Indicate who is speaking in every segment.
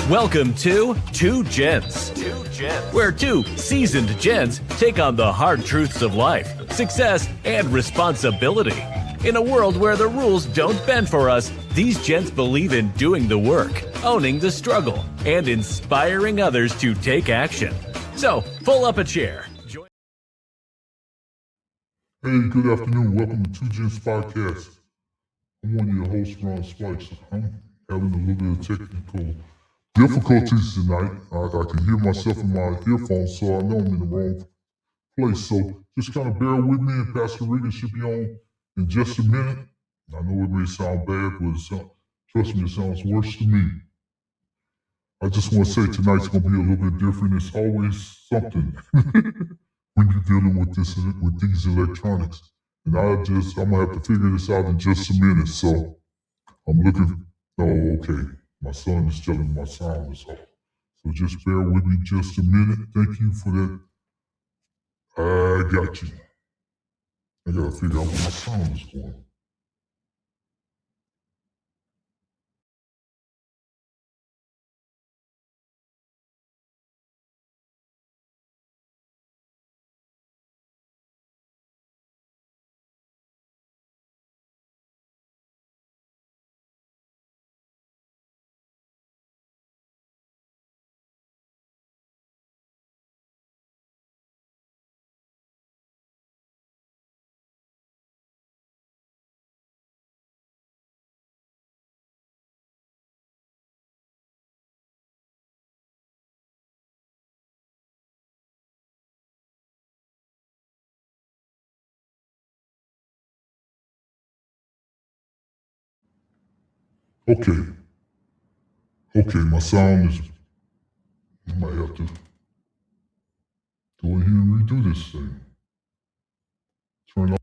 Speaker 1: Welcome to Two Gents, where two seasoned gents take on the hard truths of life, success, and responsibility. In a world where the rules don't bend for us, these gents believe in doing the work, owning the struggle, and inspiring others to take action. So, pull up a chair.
Speaker 2: Hey, good afternoon. Welcome to Two Gents Podcast. I'm one of your hosts, Ron Spikes. I'm having a little bit of technical difficulties tonight. I can hear myself in my earphones, so I know I'm in the wrong place. So just kind of bear with me, and Pastor Regan should be on in just a minute. I know it may sound bad, but trust me, it sounds worse to me. I just want to say tonight's going to be a little bit different. It's always something when you're dealing with these electronics. And I'm going to have to figure this out in just a minute. So I'm looking, okay. My son is telling me my sound is off. So just bear with me just a minute. Thank you for that. I got you. I got to figure out where my sound is going. Okay, my sound is, I might have to go in here and redo this thing. Turn off.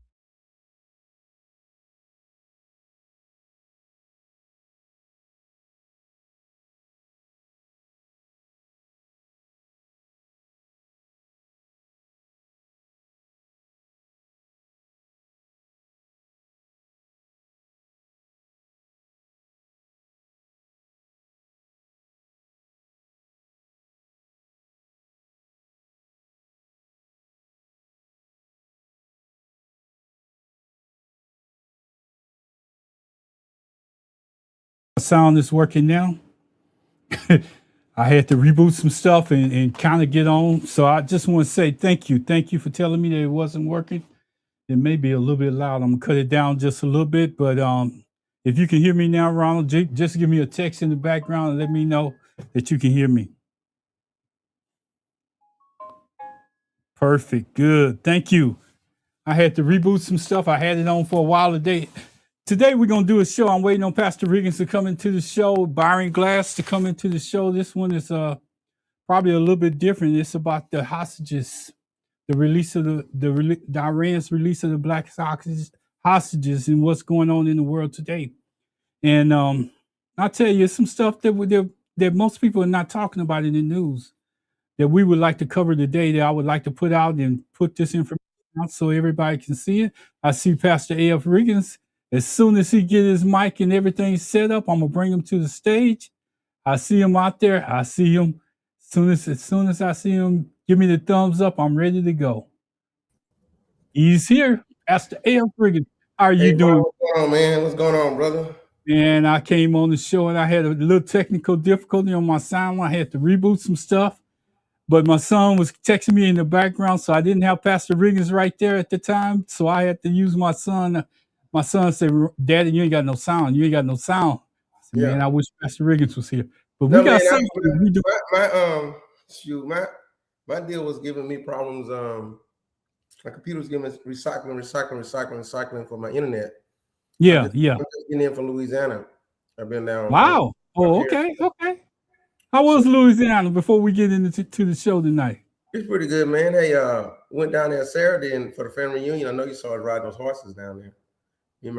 Speaker 3: Sound is working now. I had to reboot some stuff and kind of get on. So I just want to say thank you. Thank you for telling me that it wasn't working. It may be a little bit loud. I'm gonna cut it down just a little bit, but if you can hear me now, Ronald, just give me a text in the background and let me know that you can hear me. Perfect. Good. Thank you. I had to reboot some stuff. I had it on for a while today. Today we're gonna do a show. I'm waiting on Pastor Riggins to come into the show, Byron Glass to come into the show. This one is probably a little bit different. It's about the hostages, the release of the Iran's release of the black hostages, and what's going on in the world today. And I'll tell you some stuff that most people are not talking about in the news that we would like to cover today. That I would like to put out and put this information out so everybody can see it. I see Pastor A.F. Riggins. As soon as he get his mic and everything set up, I'm gonna bring him to the stage. I see him out there. I see him. As soon as I see him, give me the thumbs up. I'm ready to go. He's here, Pastor A.F. Riggins. How are you doing?
Speaker 4: What's going on, man? What's going on, brother?
Speaker 3: And I came on the show and I had a little technical difficulty on my sound. I had to reboot some stuff, but my son was texting me in the background, so I didn't have Pastor Riggins right there at the time. So I had to use my son. My son said, "Daddy, you ain't got no sound. You ain't got no sound." I said, "Man, I wish Pastor Riggins was here." But we got something.
Speaker 4: My deal was giving me problems. My computer was giving me recycling for my internet.
Speaker 3: Yeah.
Speaker 4: I'm just getting in from Louisiana. I've been down.
Speaker 3: Wow. Okay. How was Louisiana before we get into the show tonight?
Speaker 4: It's pretty good, man. Hey, went down there Saturday and for the family reunion. I know you saw us riding those horses down there.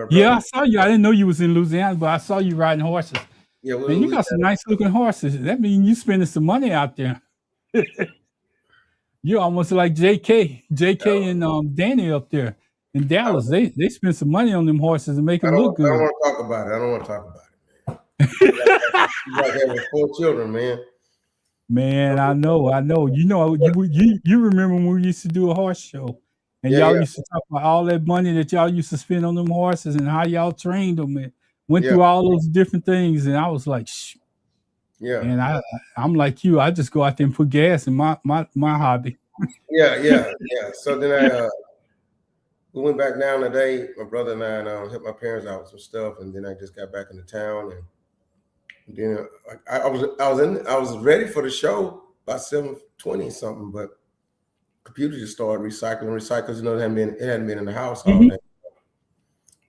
Speaker 3: Yeah, I saw you. I didn't know you was in Louisiana, but I saw you riding horses.
Speaker 4: Yeah,
Speaker 3: and you got some nice looking horses. That means you spending some money out there. You're almost like JK and Danny up there in Dallas. They spend some money on them horses and make them look good.
Speaker 4: I don't want to talk about it. Like having 4 children, man.
Speaker 3: Man, I know. You remember when we used to do a horse show, and
Speaker 4: Yeah,
Speaker 3: y'all
Speaker 4: yeah,
Speaker 3: used to talk about all that money that y'all used to spend on them horses and how y'all trained them and went
Speaker 4: yeah,
Speaker 3: through all those different things. And I was like, shh.
Speaker 4: yeah,
Speaker 3: And I'm like you. I just go out there and put gas in my hobby.
Speaker 4: yeah. So then we went back down today. My brother and I helped my parents out with some stuff, and then I just got back into town, and then I was ready for the show by 7:20 something, but computer just started recycling. You know, it hadn't been in the house all
Speaker 3: Mhm.
Speaker 4: day.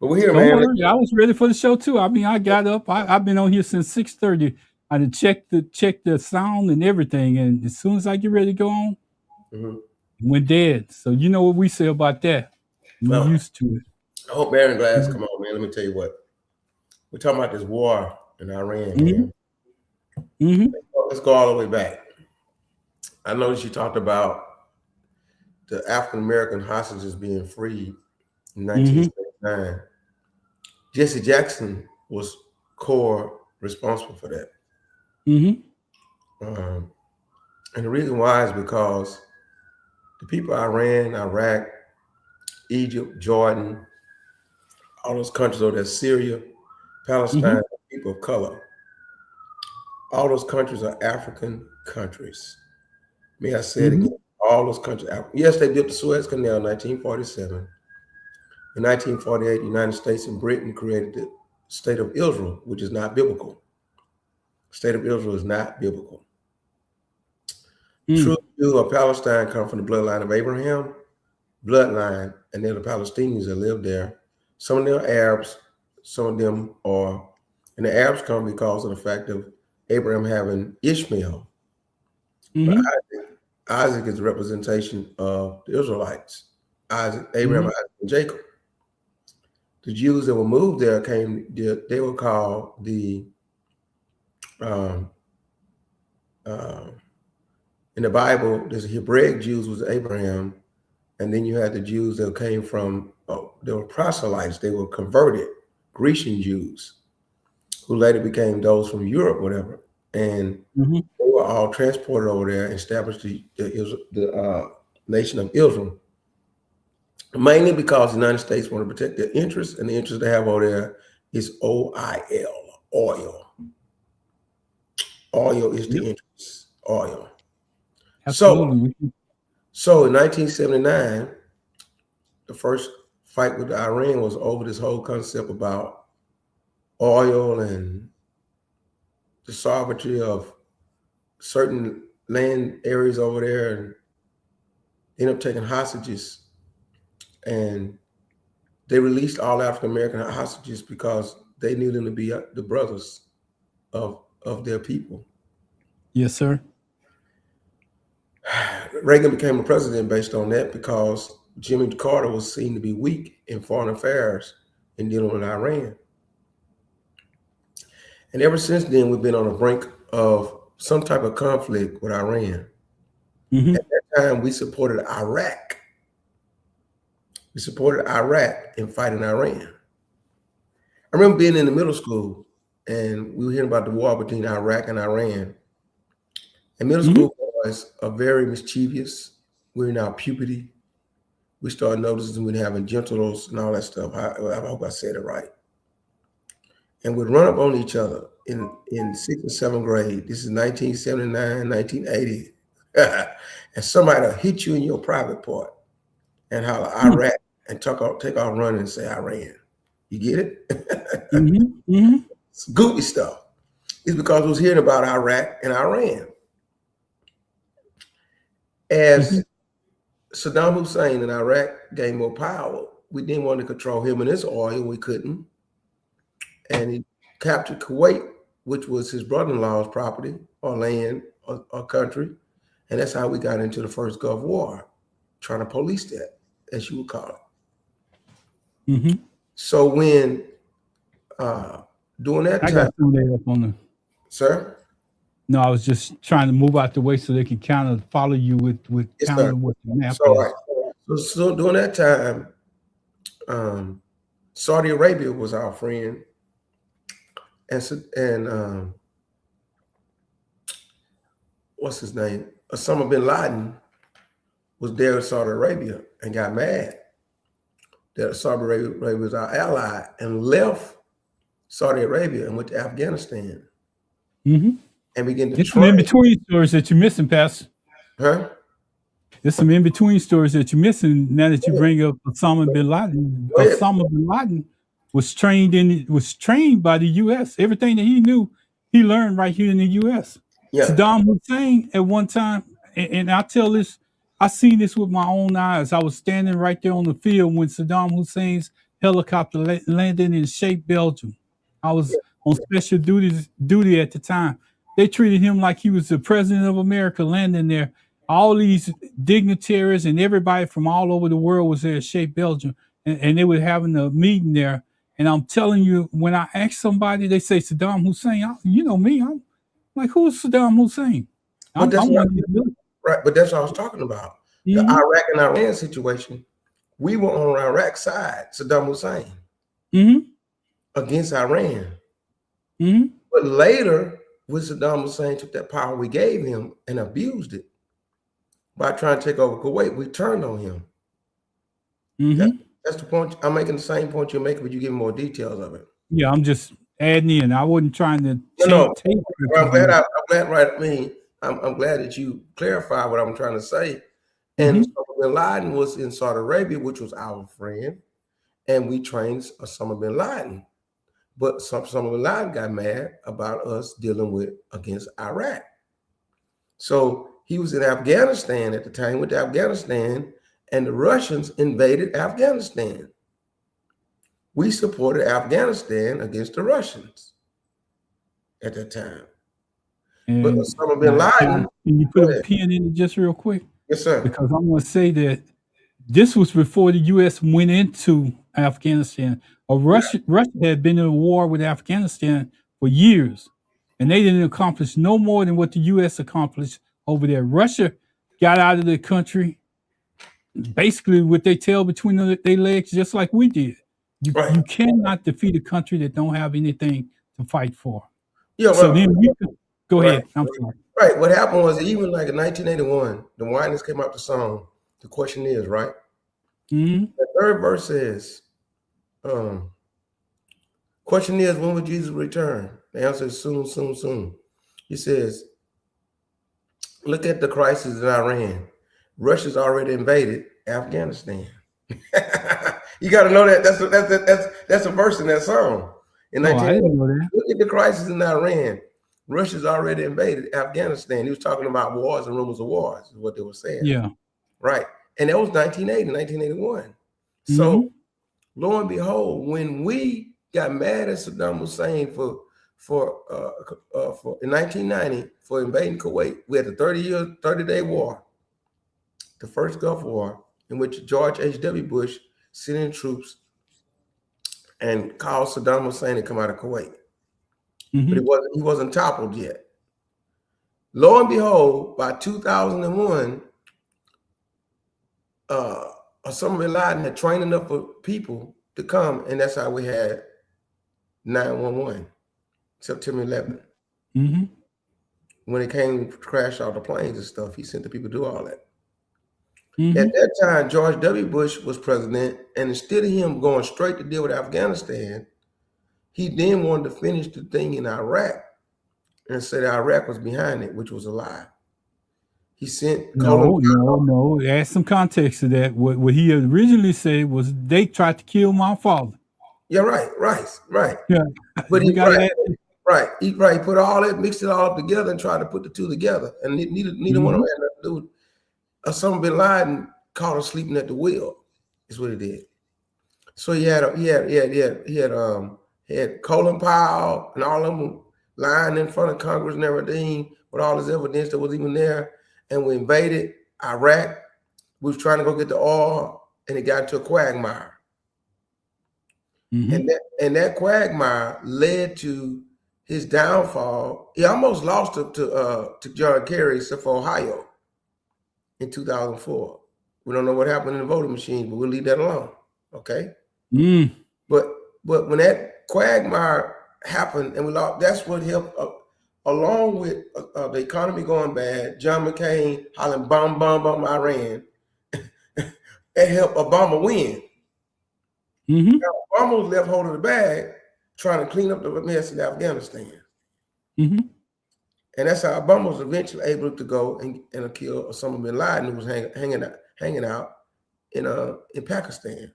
Speaker 4: But we're here,
Speaker 3: Don't
Speaker 4: man.
Speaker 3: worry, I was ready for the show too. I mean, I got up. I've been on here since 6:30. I done checked the sound and everything, and as soon as I get ready to go on,
Speaker 4: Mhm.
Speaker 3: it went dead. So you know what we say about that. We
Speaker 4: Well,
Speaker 3: used to it.
Speaker 4: I hope Baron Glass
Speaker 3: Mhm.
Speaker 4: come on, man. Let me tell you what. We're talking about this war in Iran,
Speaker 3: Mhm.
Speaker 4: man.
Speaker 3: Mhm.
Speaker 4: Let's go all the way back. I noticed you talked about the African American hostages being freed in
Speaker 3: Mhm.
Speaker 4: 1979. Jesse Jackson was core responsible for that.
Speaker 3: Mhm.
Speaker 4: Um, and the reason why is because the people of Iran, Iraq, Egypt, Jordan, all those countries over there, Syria,
Speaker 3: Mhm.
Speaker 4: Palestine, people of color, all those countries are African countries. May I say it
Speaker 3: Mhm.
Speaker 4: again? All those countries. Yes, they built the Suez Canal in 1947. In 1948, the United States and Britain created the State of Israel, which is not biblical. State of Israel is not biblical. True
Speaker 3: Mm.
Speaker 4: Jew of Palestine come from the bloodline of Abraham, bloodline, and they're the Palestinians that live there. Some of them are Arabs, some of them are, and the Arabs come because of the fact of Abraham having Ishmael. But
Speaker 3: Mhm.
Speaker 4: Isaac is a representation of the Israelites. Abraham,
Speaker 3: Mhm.
Speaker 4: Isaac, and Jacob. The Jews that were moved there they were called um, uh, in the Bible, there's Hebraic Jews was Abraham, and then you had the Jews that came from, they were proselytes, they were converted, Grecian Jews, who later became those from Europe, whatever. And
Speaker 3: Mhm.
Speaker 4: they were all transported over there and established the nation of Israel, mainly because the United States want to protect their interests, and the interest they have over there is oil, oil. Oil is
Speaker 3: Yep.
Speaker 4: the interest, oil. So,
Speaker 3: Absolutely.
Speaker 4: so in 1979, the first fight with Iran was over this whole concept about oil and the sovereignty of certain land areas over there, and they ended up taking hostages, and they released all African American hostages because they knew them to be the brothers of their people.
Speaker 3: Yes, sir.
Speaker 4: Reagan became a president based on that because Jimmy Carter was seen to be weak in foreign affairs in dealing with Iran. And ever since then, we've been on the brink of some type of conflict with Iran.
Speaker 3: Mhm.
Speaker 4: At that time, we supported Iraq. We supported Iraq in fighting Iran. I remember being in the middle school and we were hearing about the war between Iraq and Iran. And middle
Speaker 3: Mhm.
Speaker 4: school boys are very mischievous. We're in our puberty. We started noticing we're having genitals and all that stuff. I hope I said it right. And we'd run up on each other in sixth and seventh grade. This is 1979, 1980. And somebody will hit you in your private part and holler
Speaker 3: Mm.
Speaker 4: Iraq and take off running and say Iran. You get it?
Speaker 3: Mhm. Mhm.
Speaker 4: It's goofy stuff. It's because we was hearing about Iraq and Iran. As
Speaker 3: Mhm.
Speaker 4: Saddam Hussein in Iraq gained more power, we didn't want to control him and his oil. We couldn't. And he captured Kuwait, which was his brother-in-law's property or land or country. And that's how we got into the first Gulf War, trying to police that, as you would call it.
Speaker 3: Mhm.
Speaker 4: So when during that
Speaker 3: I got
Speaker 4: time,
Speaker 3: some of that up on the.
Speaker 4: sir,
Speaker 3: No, I was just trying to move out the way so they can kind of follow you with
Speaker 4: yes,
Speaker 3: kind
Speaker 4: sir.
Speaker 3: of what the map
Speaker 4: So right,
Speaker 3: is.
Speaker 4: so during that time, Saudi Arabia was our friend, and what's his name? Osama bin Laden was there in Saudi Arabia and got mad that Saudi Arabia was our ally and left Saudi Arabia and went to Afghanistan
Speaker 3: Mm-hmm.
Speaker 4: and began to
Speaker 3: There's some in between stories that you're missing, Pastor.
Speaker 4: Huh?
Speaker 3: There's some in between stories that you're missing now that you bring up Osama bin Laden.
Speaker 4: Go ahead.
Speaker 3: Osama bin Laden was trained by the U.S. Everything that he knew, he learned right here in the U.S.
Speaker 4: Yeah.
Speaker 3: Saddam Hussein at one time, and I tell this, I seen this with my own eyes. I was standing right there on the field when Saddam Hussein's helicopter landed in Shape, Belgium. I was on special duty at the time. They treated him like he was the president of America landing there. All these dignitaries and everybody from all over the world was there at Shape, Belgium, and they were having a meeting there. And I'm telling you, when I ask somebody, they say Saddam Hussein. You know me, I'm like, who's Saddam Hussein?
Speaker 4: But that's
Speaker 3: I'm
Speaker 4: what,
Speaker 3: one of these
Speaker 4: right. But that's what I was talking about. The
Speaker 3: Mhm.
Speaker 4: Iraq and Iran situation. We were on Iraq's side, Saddam Hussein,
Speaker 3: Mhm.
Speaker 4: against Iran.
Speaker 3: Mhm.
Speaker 4: But later, when Saddam Hussein took that power we gave him and abused it by trying to take over Kuwait, we turned on him.
Speaker 3: Mhm.
Speaker 4: That's the point. I'm making the same point you're making, but you give me more details of it.
Speaker 3: Yeah, I'm just adding in. I wasn't trying to
Speaker 4: No,
Speaker 3: take
Speaker 4: I'm glad. I'm glad. Right. I mean, I'm glad that you clarify what I'm trying to say. And Osama bin Laden was in Saudi Arabia, which was our friend, and we trained Osama bin Laden. But Osama bin Laden got mad about us dealing with against Iraq. So he was in Afghanistan at the time, went to Afghanistan, and the Russians invaded Afghanistan. We supported Afghanistan against the Russians at that time. But
Speaker 3: And
Speaker 4: Osama bin Laden.
Speaker 3: can you put a pin in it just real quick?
Speaker 4: Yes, sir.
Speaker 3: Because I'm going to say that this was before the U.S. went into Afghanistan. Russia had been in a war with Afghanistan for years, and they didn't accomplish no more than what the U.S. accomplished over there. Russia got out of the country basically with their tail between their legs, just like we did. You cannot defeat a country that don't have anything to fight for.
Speaker 4: Yeah,
Speaker 3: so then we could, go ahead. I'm sorry.
Speaker 4: Right. What happened was even like in 1981, the Winans came out with the song. The question is, right?
Speaker 3: Mm-hmm.
Speaker 4: The third verse says, question is, when will Jesus return? The answer is soon, soon, soon. He says, look at the crisis in Iran. Russia's already invaded Afghanistan. You got to know that. That's a verse in that song. In
Speaker 3: I didn't know that.
Speaker 4: Look at the crisis in Iran. Russia's already invaded Afghanistan. He was talking about wars and rumors of wars, is what they were saying.
Speaker 3: Yeah.
Speaker 4: Right. And that was 1980, 1981. So lo and behold, when we got mad at Saddam Hussein for in 1990 for invading Kuwait, we had the 30-day war, the first Gulf War, in which George H.W. Bush sent in troops and called Saddam Hussein to come out of Kuwait. But he wasn't toppled yet. Lo and behold, by 2001, Osama bin Laden had trained enough of people to come, and that's how we had 911, September 11. When it came to crash all the planes and stuff, he sent the people to do all that. At that time, George W. Bush was president, and instead of him going straight to deal with Afghanistan, he then wanted to finish the thing in Iraq and said Iraq was behind it, which was a lie. He sent
Speaker 3: No. Add some context to that. What he originally said was they tried to kill my father.
Speaker 4: Yeah, right.
Speaker 3: Yeah,
Speaker 4: but he put all that, mixed it all up together, and tried to put the two together, and neither one of them had nothing to do with it. Osama bin Laden caught him sleeping at the wheel. Is what he did. So he had Colin Powell and all of them lying in front of Congress and everything with all this evidence that was even there. And we invaded Iraq. We was trying to go get the oil, and it got into a quagmire. And that quagmire led to his downfall. He almost lost to John Kerry, except for Ohio, in 2004. We don't know what happened in the voting machine, but we'll leave that alone. Okay. But when that quagmire happened, and we lost. That's what helped, along with the economy going bad. John McCain hollering bomb, bomb, bomb Iran. It helped Obama win.
Speaker 3: Mm-hmm.
Speaker 4: Now, Obama was left holding the bag, trying to clean up the mess in Afghanistan.
Speaker 3: Mm-hmm.
Speaker 4: And that's how Obama was eventually able to go and kill Osama bin Laden, who was hanging out in Pakistan.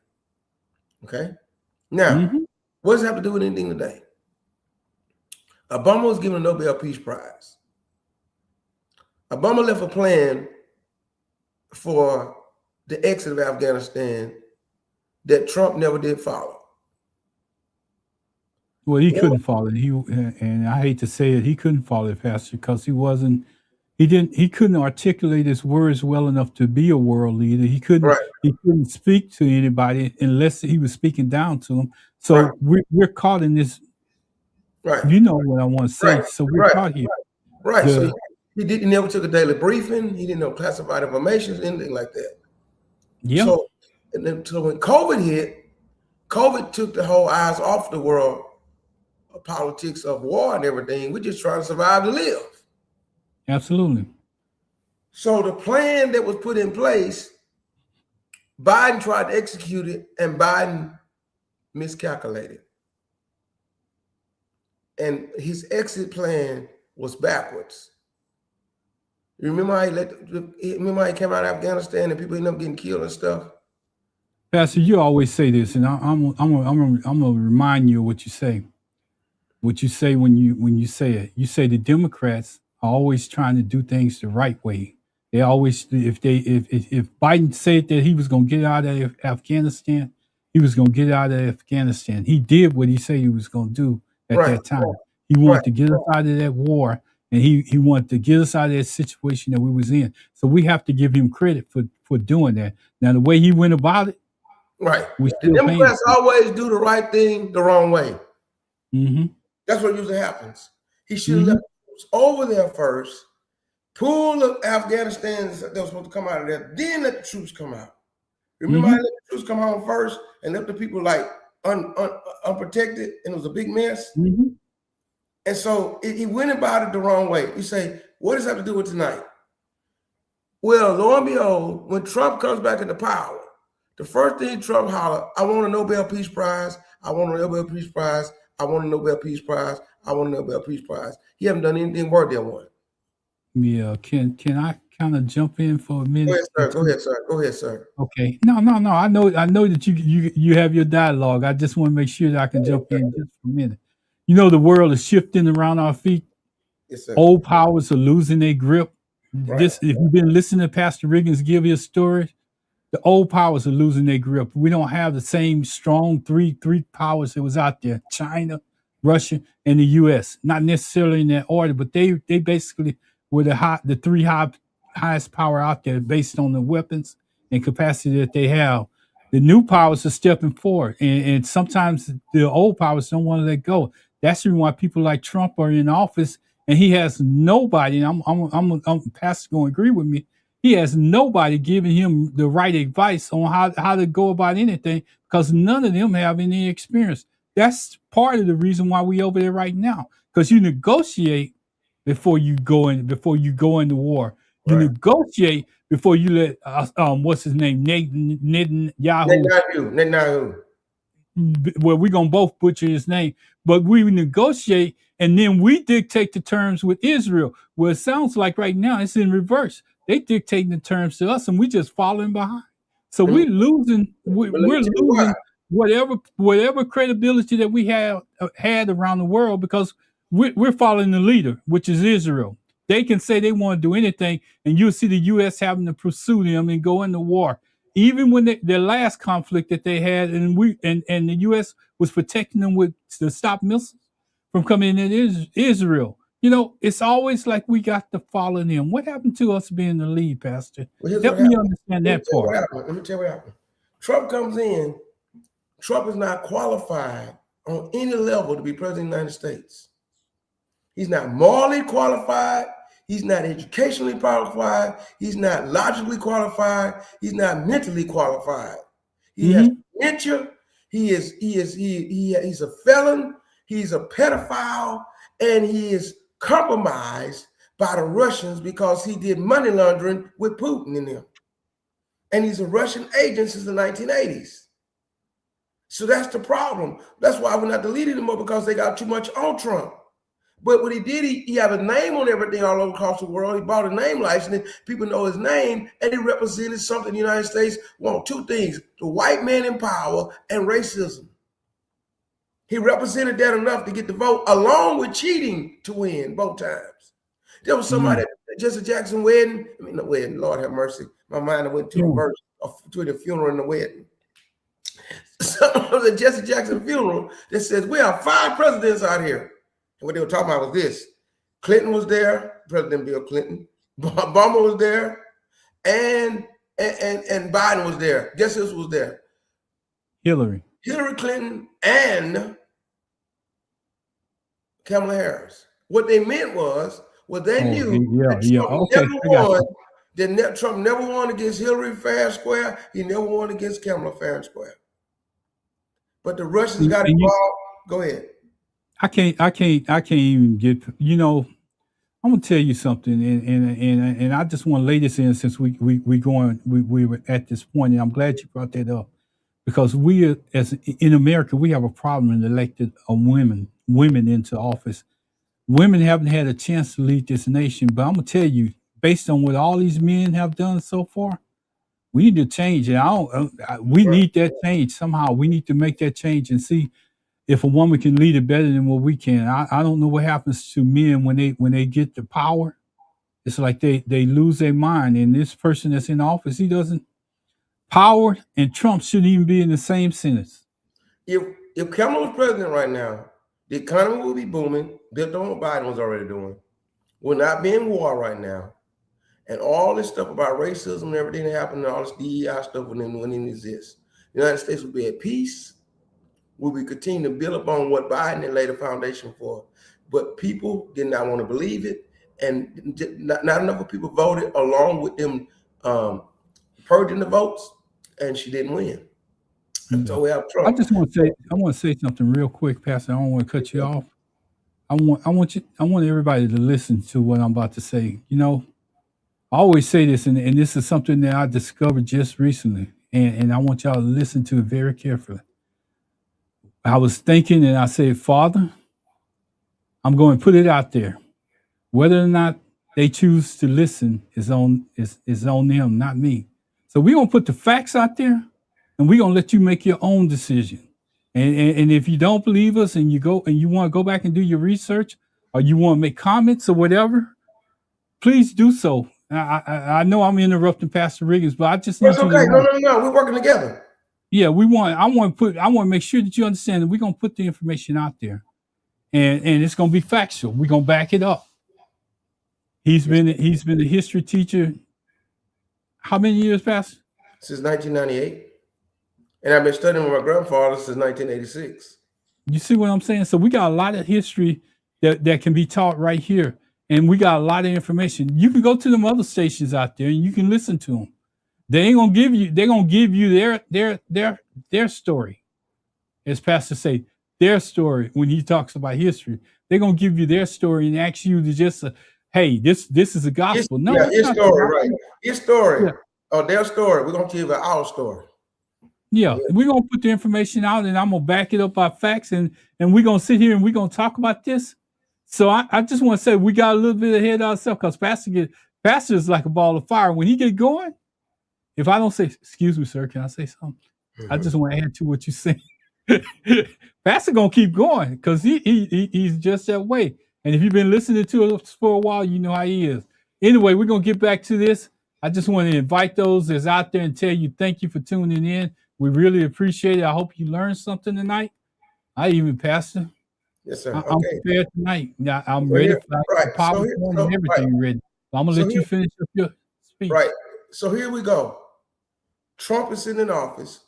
Speaker 4: Okay. Now, what does it have to do with anything today? Obama was given a Nobel Peace Prize. Obama left a plan for the exit of Afghanistan that Trump never did follow.
Speaker 3: Well, he couldn't follow it. And I hate to say it, he couldn't follow it, Pastor, because he couldn't articulate his words well enough to be a world leader. He couldn't speak to anybody unless he was speaking down to them. So we're caught in this.
Speaker 4: Right.
Speaker 3: You know what I want to say. So we're caught here.
Speaker 4: Right. So he never took a daily briefing. He didn't know classified information, anything like that.
Speaker 3: Yeah.
Speaker 4: So when COVID hit, COVID took the whole eyes off the world of politics of war and everything. We're just trying to survive to live.
Speaker 3: Absolutely.
Speaker 4: So the plan that was put in place, Biden tried to execute it, and Biden miscalculated. And his exit plan was backwards. You remember how he came out of Afghanistan and people ended up getting killed and stuff?
Speaker 3: Pastor, you always say this, and I'm gonna remind you of what you say. What you say when you say it. You say the Democrats are always trying to do things the right way. They always, if Biden said that he was gonna get out of Afghanistan, he was gonna get out of Afghanistan. He did what he said he was gonna do at that time. He wanted to get us out of that war, and he wanted to get us out of that situation that we was in. So we have to give him credit for doing that. Now, the way he went about it,
Speaker 4: the Democrats always do the right thing the wrong way.
Speaker 3: Mm-hmm.
Speaker 4: That's what usually happens. He should have left troops over there first, pull the Afghanistans that was supposed to come out of there, then let the troops come out. Remember how he let the troops come home first and left the people like unprotected, and it was a big mess?
Speaker 3: Mm-hmm.
Speaker 4: And so he went about it the wrong way. You say, what does that have to do with tonight? Well, lo and behold, when Trump comes back into power, the first thing Trump hollered, I want a Nobel Peace Prize. I want a Nobel Peace Prize. I want a Nobel Peace Prize. I want a Nobel Peace Prize. He haven't done anything worthy of one.
Speaker 3: Yeah, can I kind of jump in for a minute?
Speaker 4: Go ahead, sir.
Speaker 3: Okay. No. I know that you have your dialogue. I just want to make sure that I can jump in just for a minute. You know, the world is shifting around our feet.
Speaker 4: Yes, sir.
Speaker 3: Old powers are losing their grip. If you've been listening to Pastor Riggins give his story, the old powers are losing their grip. We don't have the same strong three powers that was out there: China, Russia, and the U.S. Not necessarily in that order, but they basically were the highest power out there based on the weapons and capacity that they have. The new powers are stepping forward, and sometimes the old powers don't want to let go. That's the reason why people like Trump are in office, and he has nobody. And I'm Pastor going to agree with me. He has nobody giving him the right advice on how to go about anything, because none of them have any experience. That's part of the reason why we over there right now, because you negotiate before you go into war. You negotiate before you let what's his name, Netanyahu. Well, we're gonna both butcher his name, but we negotiate and then we dictate the terms with Israel. Well, it sounds like right now it's in reverse. They dictating the terms to us, and we just following behind. So we're losing. We're losing whatever credibility that we have had around the world, because we're following the leader, which is Israel. They can say they want to do anything, and you'll see the U.S. having to pursue them and go into war. Even when their last conflict that they had, and the U.S. was protecting them to stop missiles from coming in Israel. You know, it's always like we got to follow them. What happened to us being the lead, Pastor? Help me understand that part.
Speaker 4: Let me tell you what happened. Trump comes in. Trump is not qualified on any level to be president of the United States. He's not morally qualified. He's not educationally qualified. He's not logically qualified. He's not mentally qualified. He has dementia. He's a felon. he's a pedophile, and he is compromised by the Russians because he did money laundering with Putin in them. And he's a Russian agent since the 1980s. So that's the problem. That's why we're not deleting him more, because they got too much on Trump. But what he did, he had a name on everything all over across the world. He bought a name license. People know his name, and he represented something the United States want: two things: the white man in power and racism. He represented that enough to get the vote, along with cheating to win both times. There was somebody at Jesse Jackson wedding. I mean, the wedding, Lord have mercy. My mind went to a verse between the funeral and the wedding. So the Jesse Jackson funeral that says, we have 5 presidents out here. And what they were talking about was this: Clinton was there, President Bill Clinton, Obama was there, and Biden was there. Guess who was there?
Speaker 3: Hillary
Speaker 4: Clinton and Kamala Harris. What they meant was they knew that Trump never won against Hillary fair and square. He never won against Kamala fair and square. But the Russians got involved. Go ahead.
Speaker 3: I can't even get, I'm gonna tell you something, and I just want to lay this in, since we were at this point, and I'm glad you brought that up, because in America, we have a problem in elected women into office. Women haven't had a chance to lead this nation, but I'm gonna tell you, based on what all these men have done so far, we need to change, and we need that change somehow. We need to make that change and see if a woman can lead it better than what we can. I don't know what happens to men when they get the power. It's like they lose their mind. And this person that's in office, he doesn't. Power and Trump shouldn't even be in the same sentence.
Speaker 4: If Kamala was president right now, the economy will be booming, built on what Biden was already doing. We'll not be in war right now. And all this stuff about racism and everything that happened, and all this DEI stuff wouldn't even exist. The United States would be at peace. We would continue to build upon what Biden had laid a foundation for. But people did not want to believe it, and not enough people voted along with them purging the votes, and she didn't win. And so we have Trump.
Speaker 3: I want to say something real quick, Pastor. I don't want to cut you off. I want everybody to listen to what I'm about to say. I always say this, and this is something that I discovered just recently, and I want y'all to listen to it very carefully. I was thinking, and I said, Father, I'm going to put it out there. Whether or not they choose to listen is on them, not me. So we're going to put the facts out there, and we're going to let you make your own decision. And if you don't believe us, and you want to go back and do your research, or you want to make comments or whatever, please do so. I know I'm interrupting Pastor Riggins, but I just need
Speaker 4: That's okay. No. We're working together.
Speaker 3: Yeah, I want to make sure that you understand that we're going to put the information out there, and it's going to be factual. We're going to back it up. He's been a history teacher. How many years, Pastor?
Speaker 4: Since 1998, and I've been studying with my grandfather since 1986.
Speaker 3: You see what I'm saying? So we got a lot of history that can be taught right here, and we got a lot of information. You can go to them other stations out there, and you can listen to them. They're gonna give you their story. As Pastor say, their story. When he talks about history, they're gonna give you their story and ask you to just hey, this is a gospel.
Speaker 4: His story, right? His story. Yeah. Or their story. We're gonna tell you our story.
Speaker 3: Yeah, we're gonna put the information out, and I'm gonna back it up by facts, and we're gonna sit here and we're gonna talk about this. So I just want to say we got a little bit ahead of ourselves, because Pastor is like a ball of fire. When he get going, if I don't say, excuse me, sir, can I say something? I just want to add to what you say. Pastor gonna keep going, because he's just that way. And if you've been listening to us for a while, you know how he is. Anyway, we're gonna get back to this. I just want to invite those that's out there and tell you thank you for tuning in. We really appreciate it. I hope you learned something tonight. Pastor.
Speaker 4: Yes, sir.
Speaker 3: I'm prepared tonight. I'm ready for the PowerPoint and everything ready. So I'm gonna let you finish up your speech.
Speaker 4: Right. So here we go. Trump is sitting in office,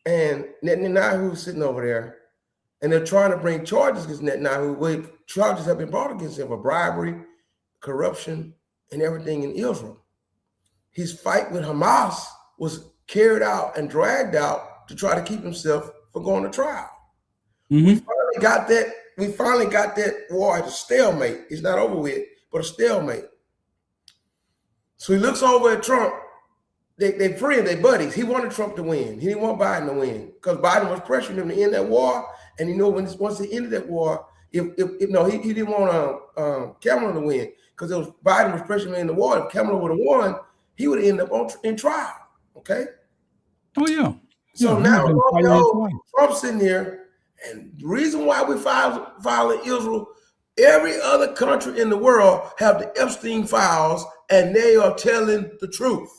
Speaker 4: and Netanyahu is sitting over there, and they're trying to bring charges against Netanyahu. Charges have been brought against him for bribery, corruption, and everything in Israel. His fight with Hamas was carried out and dragged out to try to keep himself from going to trial. We finally got that. We finally got that war at a stalemate. It's not over with, but a stalemate. So he looks over at Trump. They friends, they buddies. He wanted Trump to win. He didn't want Biden to win because Biden was pressuring him to end that war. And you know, once he ended that war, he didn't want Kamala to win because Biden was pressuring him in the war. If Kamala would have won, he would have ended up in trial. Okay.
Speaker 3: Oh yeah.
Speaker 4: So now Trump's sitting here, and the reason why we filing Israel, every other country in the world have the Epstein files, and they are telling the truth.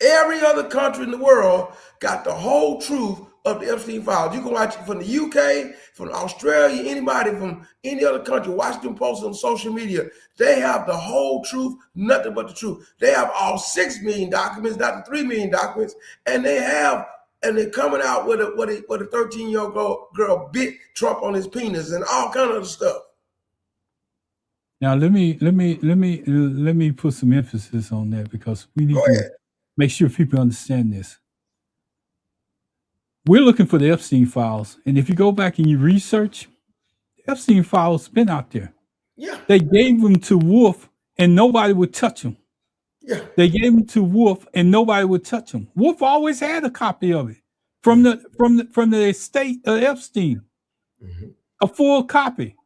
Speaker 4: Every other country in the world got the whole truth of the Epstein files. You can watch it from the UK, from Australia, anybody from any other country. Washington Post on social media. They have the whole truth, nothing but the truth. They have all 6 million documents, not the 3 million documents, and they're coming out with a 13-year-old girl bit Trump on his penis and all kind of stuff.
Speaker 3: Now let me put some emphasis on that because we need to make sure people understand this. We're looking for the Epstein files, and if you go back and you research, the Epstein files been out there.
Speaker 4: Yeah.
Speaker 3: They gave them to Wolf, and nobody would touch them.
Speaker 4: Yeah.
Speaker 3: They gave them to Wolf, and nobody would touch them. Wolf always had a copy of it from the estate of Epstein, a full copy.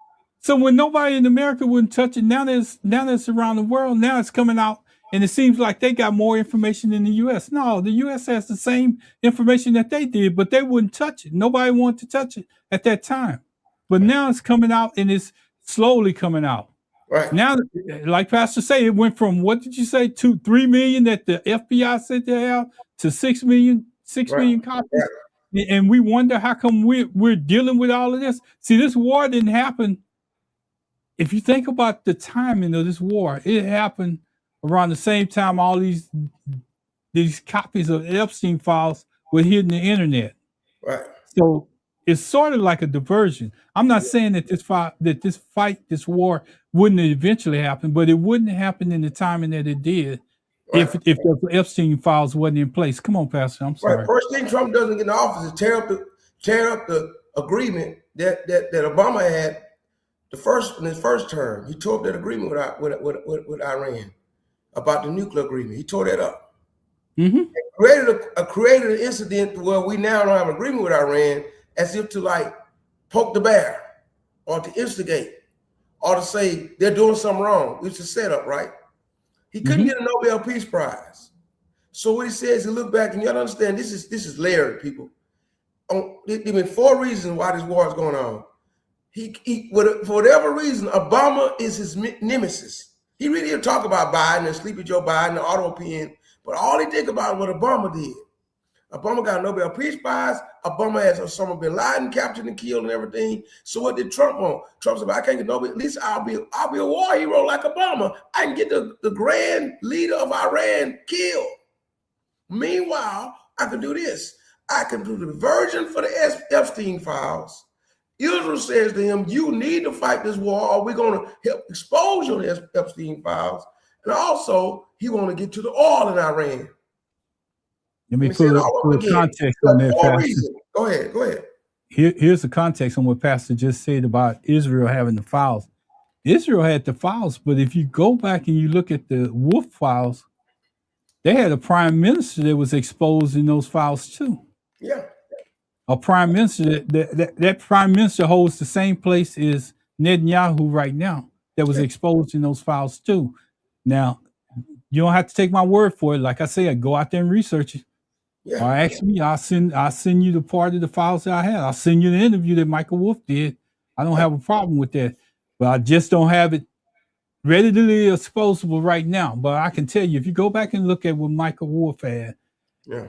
Speaker 3: So when nobody in America wouldn't touch it, now that's around the world. Now it's coming out, and it seems like they got more information than the U.S. No, the U.S. has the same information that they did, but they wouldn't touch it. Nobody wanted to touch it at that time. But now it's coming out, and it's slowly coming out.
Speaker 4: Right.
Speaker 3: Now, like Pastor say, it went from, what did you say, 3 million that the FBI said they have to 6 million copies. Right. And we wonder how come we're dealing with all of this. See, this war didn't happen. If you think about the timing of this war, it happened around the same time all these copies of Epstein files were hitting the internet.
Speaker 4: Right.
Speaker 3: So it's sort of like a diversion. I'm not saying that this war wouldn't eventually happen, but it wouldn't happen in the timing that it did if the Epstein files wasn't in place. Come on, Pastor. I'm sorry.
Speaker 4: Right. First thing Trump doesn't get in office is tear up the agreement that Obama had in his first term. He tore up that agreement with Iran about the nuclear agreement. He tore that up. Created an incident where we now don't have an agreement with Iran, as if to like poke the bear or to instigate or to say they're doing something wrong. It's a setup, right? He couldn't get a Nobel Peace Prize. So what he says, he look back, and you gotta understand this is layered, people. There been 4 reasons why this war is going on. For whatever reason, Obama is his nemesis. He really didn't talk about Biden and Sleepy Joe Biden and auto pen, but all he think about is what Obama did. Obama got a Nobel Peace Prize. Obama has Osama bin Laden captured and killed and everything. So what did Trump want? Trump said, I can't get Nobel. At least I'll be a war hero like Obama. I can get the grand leader of Iran killed. Meanwhile, I can do this. I can do the version for the Epstein files. Israel says to him, you need to fight this war, or we're going to help expose you on the Epstein files. And also, he want to get to the oil in Iran.
Speaker 3: Let me put a context on that, Pastor.
Speaker 4: Go ahead.
Speaker 3: Here's the context on what Pastor just said about Israel having the files. Israel had the files, but if you go back and you look at the Wolf files, they had a prime minister that was exposed in those files too.
Speaker 4: Yeah.
Speaker 3: A prime minister that prime minister holds the same place as Netanyahu right now that was exposed in those files too. Now, you don't have to take my word for it. Like I said, go out there and research it. Yeah. Or ask me, I'll send you the part of the files that I had. I'll send you the interview that Michael Wolff did. I don't have a problem with that. But I just don't have it readily exposable right now. But I can tell you, if you go back and look at what Michael Wolff had,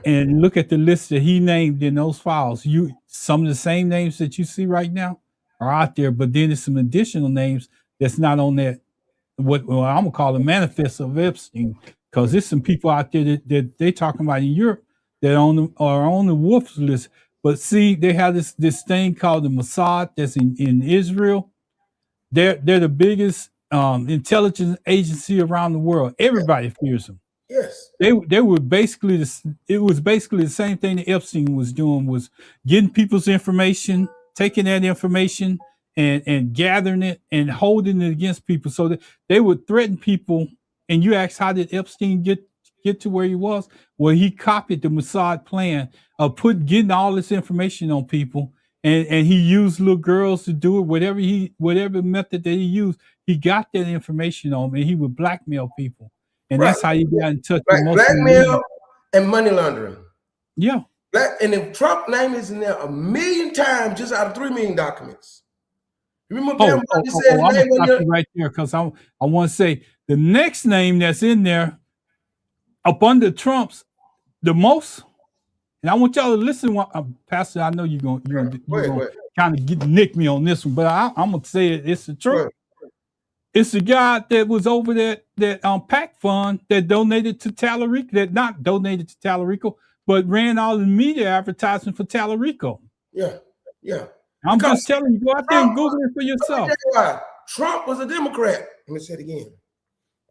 Speaker 3: and look at the list that he named in those files, some of the same names that you see right now are out there, but then there's some additional names that's not on that, what I'm gonna call the manifest of Epstein, because there's some people out there that they talking about in Europe that are on the Wolf's list. But see, they have this thing called the Mossad that's in Israel. They're the biggest intelligence agency around the world. Everybody fears them.
Speaker 4: Yes.
Speaker 3: They were basically it was basically the same thing that Epstein was doing, was getting people's information, taking that information and gathering it and holding it against people, so that they would threaten people. And you ask, how did Epstein get to where he was? Well, he copied the Mossad plan of getting all this information on people, and he used little girls to do it. Whatever method that he used, he got that information on them, and he would blackmail people. And
Speaker 4: Right.
Speaker 3: that's how you got in touch with most
Speaker 4: Blackmail
Speaker 3: of
Speaker 4: and money laundering.
Speaker 3: Yeah.
Speaker 4: And if Trump name is in there 1 million times just out of 3 million documents. Remember
Speaker 3: I'm gonna stop you right there, because I want to say the next name that's in there up under Trump's the most, and I want y'all to listen. Pastor, I know you're gonna kind of nick me on this one, but I'm gonna say it's the truth. It's the guy that was over that PAC fund that donated to Tallarico, that not donated to Tallarico, but ran all the media advertising for Tallarico.
Speaker 4: Yeah.
Speaker 3: I'm just telling you, go out there and Google it for yourself.
Speaker 4: Trump was a Democrat. Let me say it again.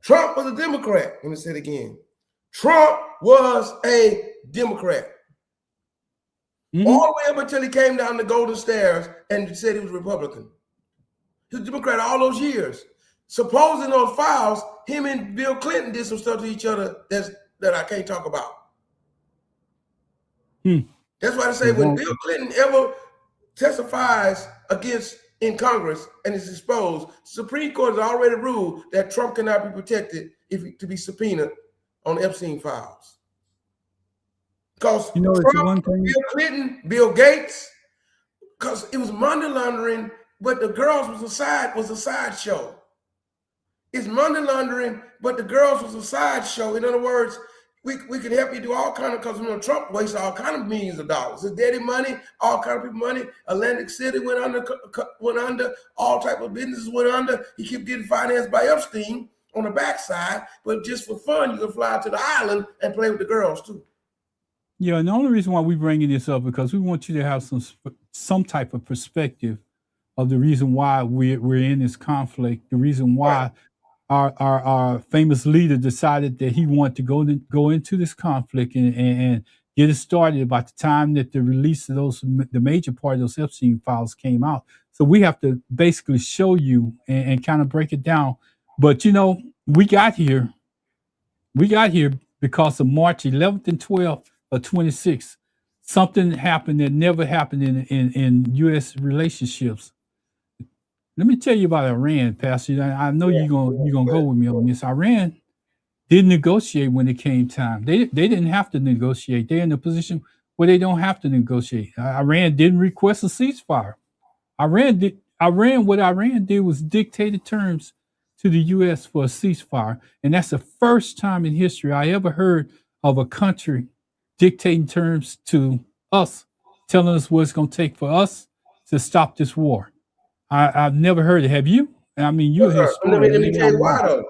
Speaker 4: Trump was a Democrat. Let me say it again. Trump was a Democrat. Mm-hmm. All the way up until he came down the golden stairs and said he was Republican. He was a Democrat all those years. Supposing those files, him and Bill Clinton did some stuff to each other that I can't talk about. That's why I say when Bill Clinton ever testifies in Congress and is exposed, the Supreme Court has already ruled that Trump cannot be protected to be subpoenaed on Epstein files. Because Trump, Bill Clinton, Bill Gates, because it was money laundering, but the girls was a sideshow. It's money laundering, but the girls was a sideshow. In other words, we can help you do all kind of, because Trump wasted all kind of millions of dollars. His daddy money, all kind of people money. Atlantic City went under. All type of businesses went under. He kept getting financed by Epstein on the backside, but just for fun, you can fly to the island and play with the girls too.
Speaker 3: Yeah, and the only reason why we're bringing this up because we want you to have some type of perspective of the reason why we're in this conflict, the reason why our famous leader decided that he wanted to go into this conflict and get it started about the time that the release of the major part of those Epstein files came out. So we have to basically show you and kind of break it down. But we got here because of March 11th and 12th of 26. Something happened that never happened in U.S. relationships. Let me tell you about Iran, Pastor. I know you're gonna go with me on this. Iran didn't negotiate when it came time. They didn't have to negotiate. They're in a position where they don't have to negotiate. Iran didn't request a ceasefire. What Iran did was dictated terms to the U.S. for a ceasefire, and that's the first time in history I ever heard of a country dictating terms to us, telling us what it's going to take for us to stop this war. I've never heard it. Have you? I mean, you're a historian.
Speaker 4: Let me tell you why, though.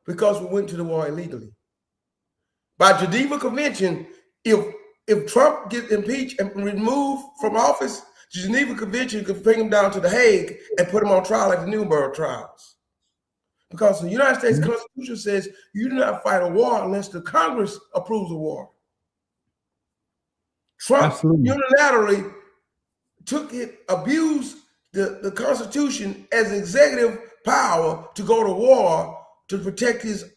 Speaker 4: Because we went to the war illegally. By Geneva Convention, if Trump gets impeached and removed from office, the Geneva Convention could bring him down to The Hague and put him on trial like the Nuremberg trials. Because the United States Constitution says you do not fight a war unless the Congress approves a war. Trump unilaterally abused the Constitution as executive power to go to war to protect himself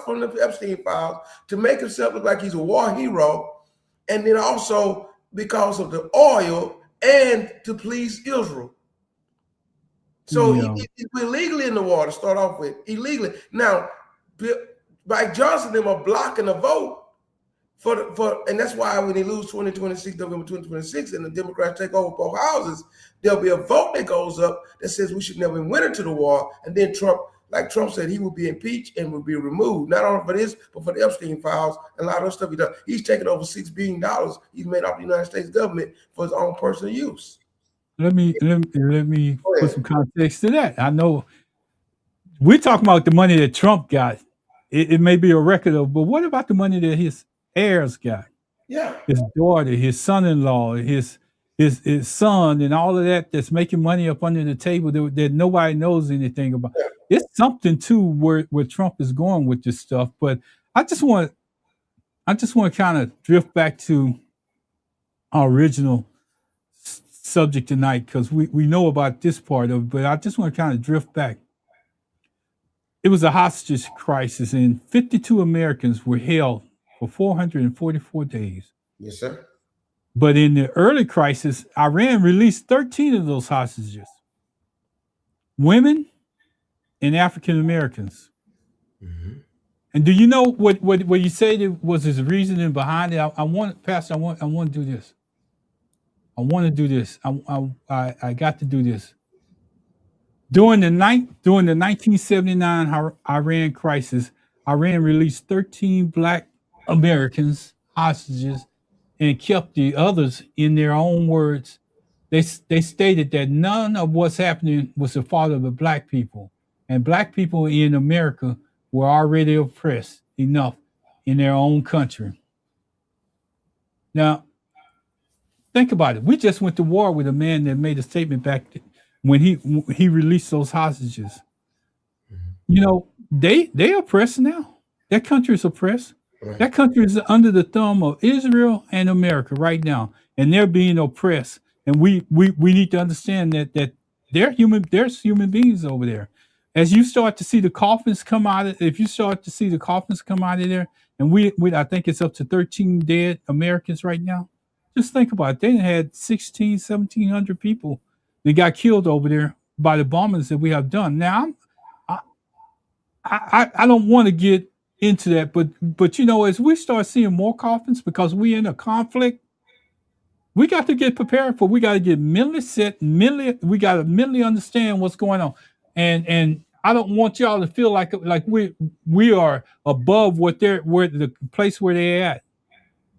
Speaker 4: from the Epstein files, to make himself look like he's a war hero, and then also because of the oil and to please Israel. So he went illegally in the war to start off with, illegally. Now, Mike Johnson them are blocking a vote and that's why when they lose November 2026, and the Democrats take over both houses, there'll be a vote that goes up that says we should never went into the war. And then Trump said, he will be impeached and will be removed, not only for this, but for the Epstein files and a lot of other stuff he done. He's taken over $6 billion he's made off the United States government for his own personal use.
Speaker 3: Let me put some context to that. I know we're talking about the money that Trump got. It may be a record of, but what about the money that his heirs got?
Speaker 4: Yeah,
Speaker 3: his daughter, his son-in-law, his son, and all of that's making money up under the table that nobody knows anything about. it's something too where Trump is going with this stuff. But I just want to kind of drift back to our original subject tonight because we know about this part of it, but I just want to kind of drift back. It was a hostage crisis, and 52 Americans were held for 444 days.
Speaker 4: Yes, sir.
Speaker 3: But in the early crisis, Iran released 13 of those hostages, women and African Americans.
Speaker 4: Mm-hmm.
Speaker 3: And do you know what you said was his reasoning behind it? I want, Pastor, I want to do this. I want to do this. I got to do this. During the 1979 Iran crisis, Iran released 13 Black Americans hostages and kept the others. In their own words, they stated that none of what's happening was the fault of the Black people, and Black people in America were already oppressed enough in their own country. Now, think about it. We just went to war with a man that made a statement back when he released those hostages. You know, they oppressed now. That country is oppressed.
Speaker 4: Right.
Speaker 3: That country is under the thumb of Israel and America right now, and they're being oppressed. And we need to understand that there's human beings over there. As you start to see the coffins come out of, if you start to see the coffins come out of there, and we I think it's up to 13 dead Americans right now. Just think about it. They had 1,700 people that got killed over there by the bombings that we have done. Now, I don't want to get into that, but you know, as we start seeing more coffins because we're in a conflict, we got to get prepared for. We got to get mentally set. We got to mentally understand what's going on, and I don't want y'all to feel like we are above where the place where they're at.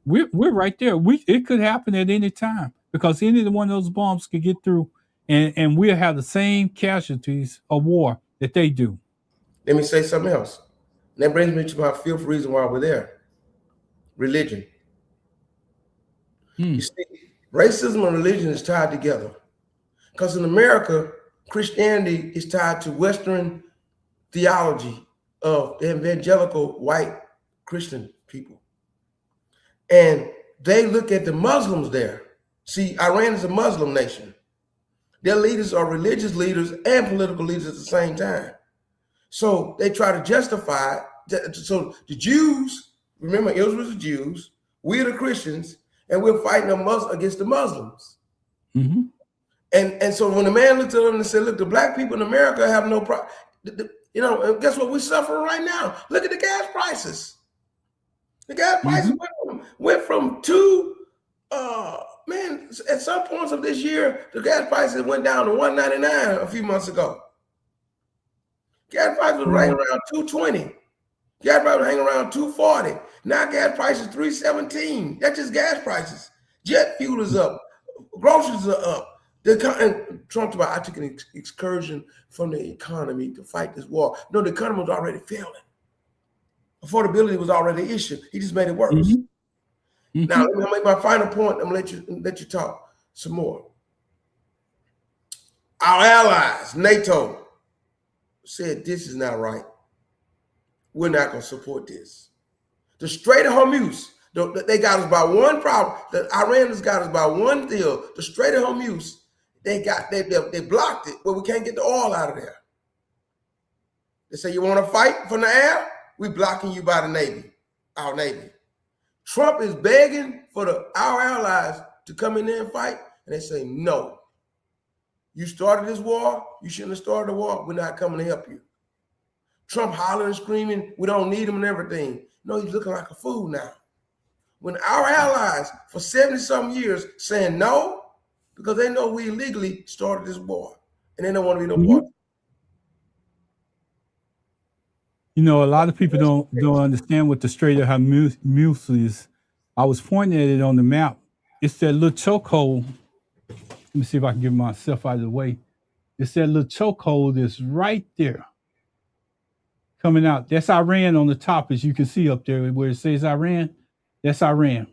Speaker 3: We're right there. It could happen at any time because any one of those bombs could get through, and we'll have the same casualties of war that they do.
Speaker 4: Let me say something else. And that brings me to my fifth reason why we're there. Religion. You see, racism and religion is tied together. Because in America, Christianity is tied to Western theology of the evangelical white Christian people. And they look at the Muslims there. See, Iran is a Muslim nation. Their leaders are religious leaders and political leaders at the same time. So they try to justify that. So the Jews, remember, Israel's the Jews, we're the Christians, and we're fighting against the Muslims.
Speaker 3: Mm-hmm.
Speaker 4: And so when the man looked at them and said, look, the Black people in America have no problem. You know, and guess what? We're suffering right now. Look at the gas prices. The gas prices went from at some points of this year, the gas prices went down to $1.99 a few months ago. Gas prices were hanging around $2.20. Gas prices were hanging around $2.40. Now gas prices $3.17. That's just gas prices. Jet fuel is up. Groceries are up. And Trump about, I took an excursion from the economy to fight this war. No, the economy was already failing. Affordability was already an issue. He just made it worse. Mm-hmm. Now, let me make my final point. I'm gonna let you talk some more. Our allies, NATO, said this is not right. We're not gonna support this. The Strait of Hormuz, they got us by one problem. The Iranians got us by one deal. The Strait of Hormuz, they blocked it, but we can't get the oil out of there. They say, you want to fight from the air? We blocking you by the Navy, our Navy. Trump is begging for our allies to come in there and fight, and they say, no. You started this war. You shouldn't have started the war. We're not coming to help you. Trump hollering and screaming, we don't need him and everything. No, he's looking like a fool now. When our allies for 70-something years saying no, because they know we illegally started this war, and they don't want to be no part.
Speaker 3: You know, a lot of people don't understand what the Strait of Hormuz is. I was pointing at it on the map. It's that little chokehold. Let me see if I can get myself out of the way. It's that little chokehold that's right there coming out. That's Iran on the top, as you can see up there where it says Iran. That's Iran.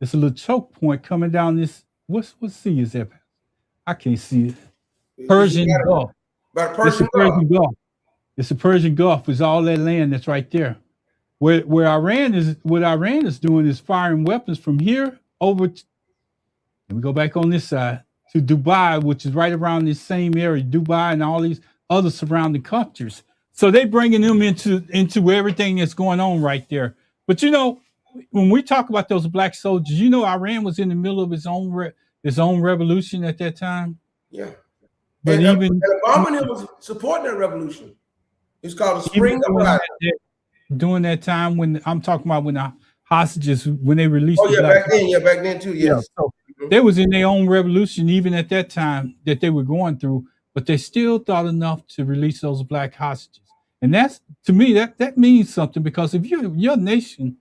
Speaker 3: It's a little choke point coming down this. What sea is that? I can't see it. Persian Gulf.
Speaker 4: But Persian Gulf.
Speaker 3: It's the Persian Gulf. It's all that land that's right there. Where Iran is, what Iran is doing is firing weapons from here over. And we go back on this side to Dubai, which is right around this same area, Dubai and all these other surrounding countries. So they bringing them into everything that's going on right there. But when we talk about those black soldiers, Iran was in the middle of its own revolution at that time.
Speaker 4: Yeah.
Speaker 3: But
Speaker 4: and
Speaker 3: even
Speaker 4: Obama was supporting that revolution. It's called the Spring Uprising.
Speaker 3: During that time, when I'm talking about when the hostages, when they released.
Speaker 4: Oh yeah, back then too. Yes.
Speaker 3: Yeah, so they was in their own revolution even at that time that they were going through, but they still thought enough to release those black hostages. And that's, to me, that means something, because if your nation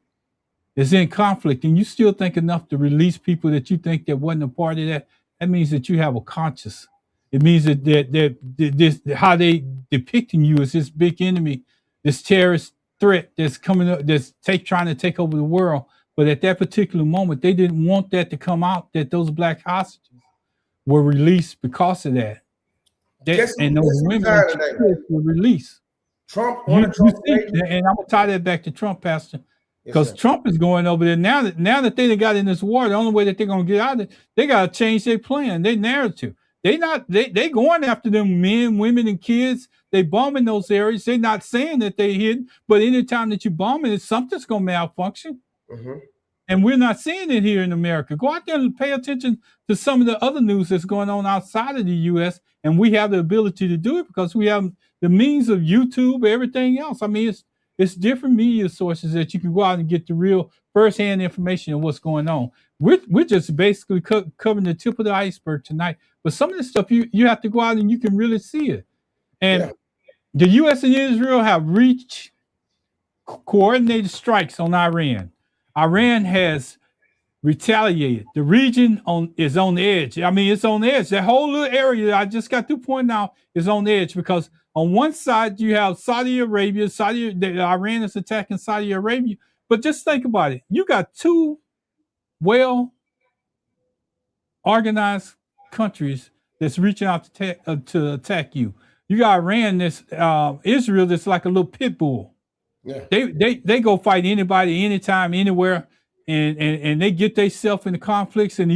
Speaker 3: is in conflict and you still think enough to release people that you think that wasn't a part of that, that means that you have a conscience. It means that this, how they depicting you as this big enemy, this terrorist threat that's coming up, that's trying to take over the world. But at that particular moment, they didn't want that to come out, that those black hostages were released because of that. And those women were released.
Speaker 4: Trump,
Speaker 3: and I'm gonna tie that back to Trump, Pastor, because Trump is going over there now that they got in this war. The only way that they're gonna get out of it, they gotta change their plan, their narrative. They going after them men, women, and kids. They bombing those areas. They're not saying that they hid, but anytime that you bomb it, something's gonna malfunction. Mm-hmm. And we're not seeing it here in America. Go out there and pay attention to some of the other news that's going on outside of the U.S. And we have the ability to do it because we have the means of YouTube, everything else. I mean, it's different media sources that you can go out and get the real firsthand information of what's going on. We're just basically covering the tip of the iceberg tonight. But some of this stuff you have to go out and you can really see it. And the U.S. and Israel have reached coordinated strikes on Iran. Iran has retaliated. The region is on the edge. I mean, it's on the edge. That whole little area that I just got to point out is on the edge, because on one side you have Saudi Arabia. Iran is attacking Saudi Arabia. But just think about it. You got two well-organized countries that's reaching out to attack you. You got Iran, Israel, that's like a little pit bull. Yeah. They go fight anybody, anytime, anywhere, and they get themselves into conflicts. And the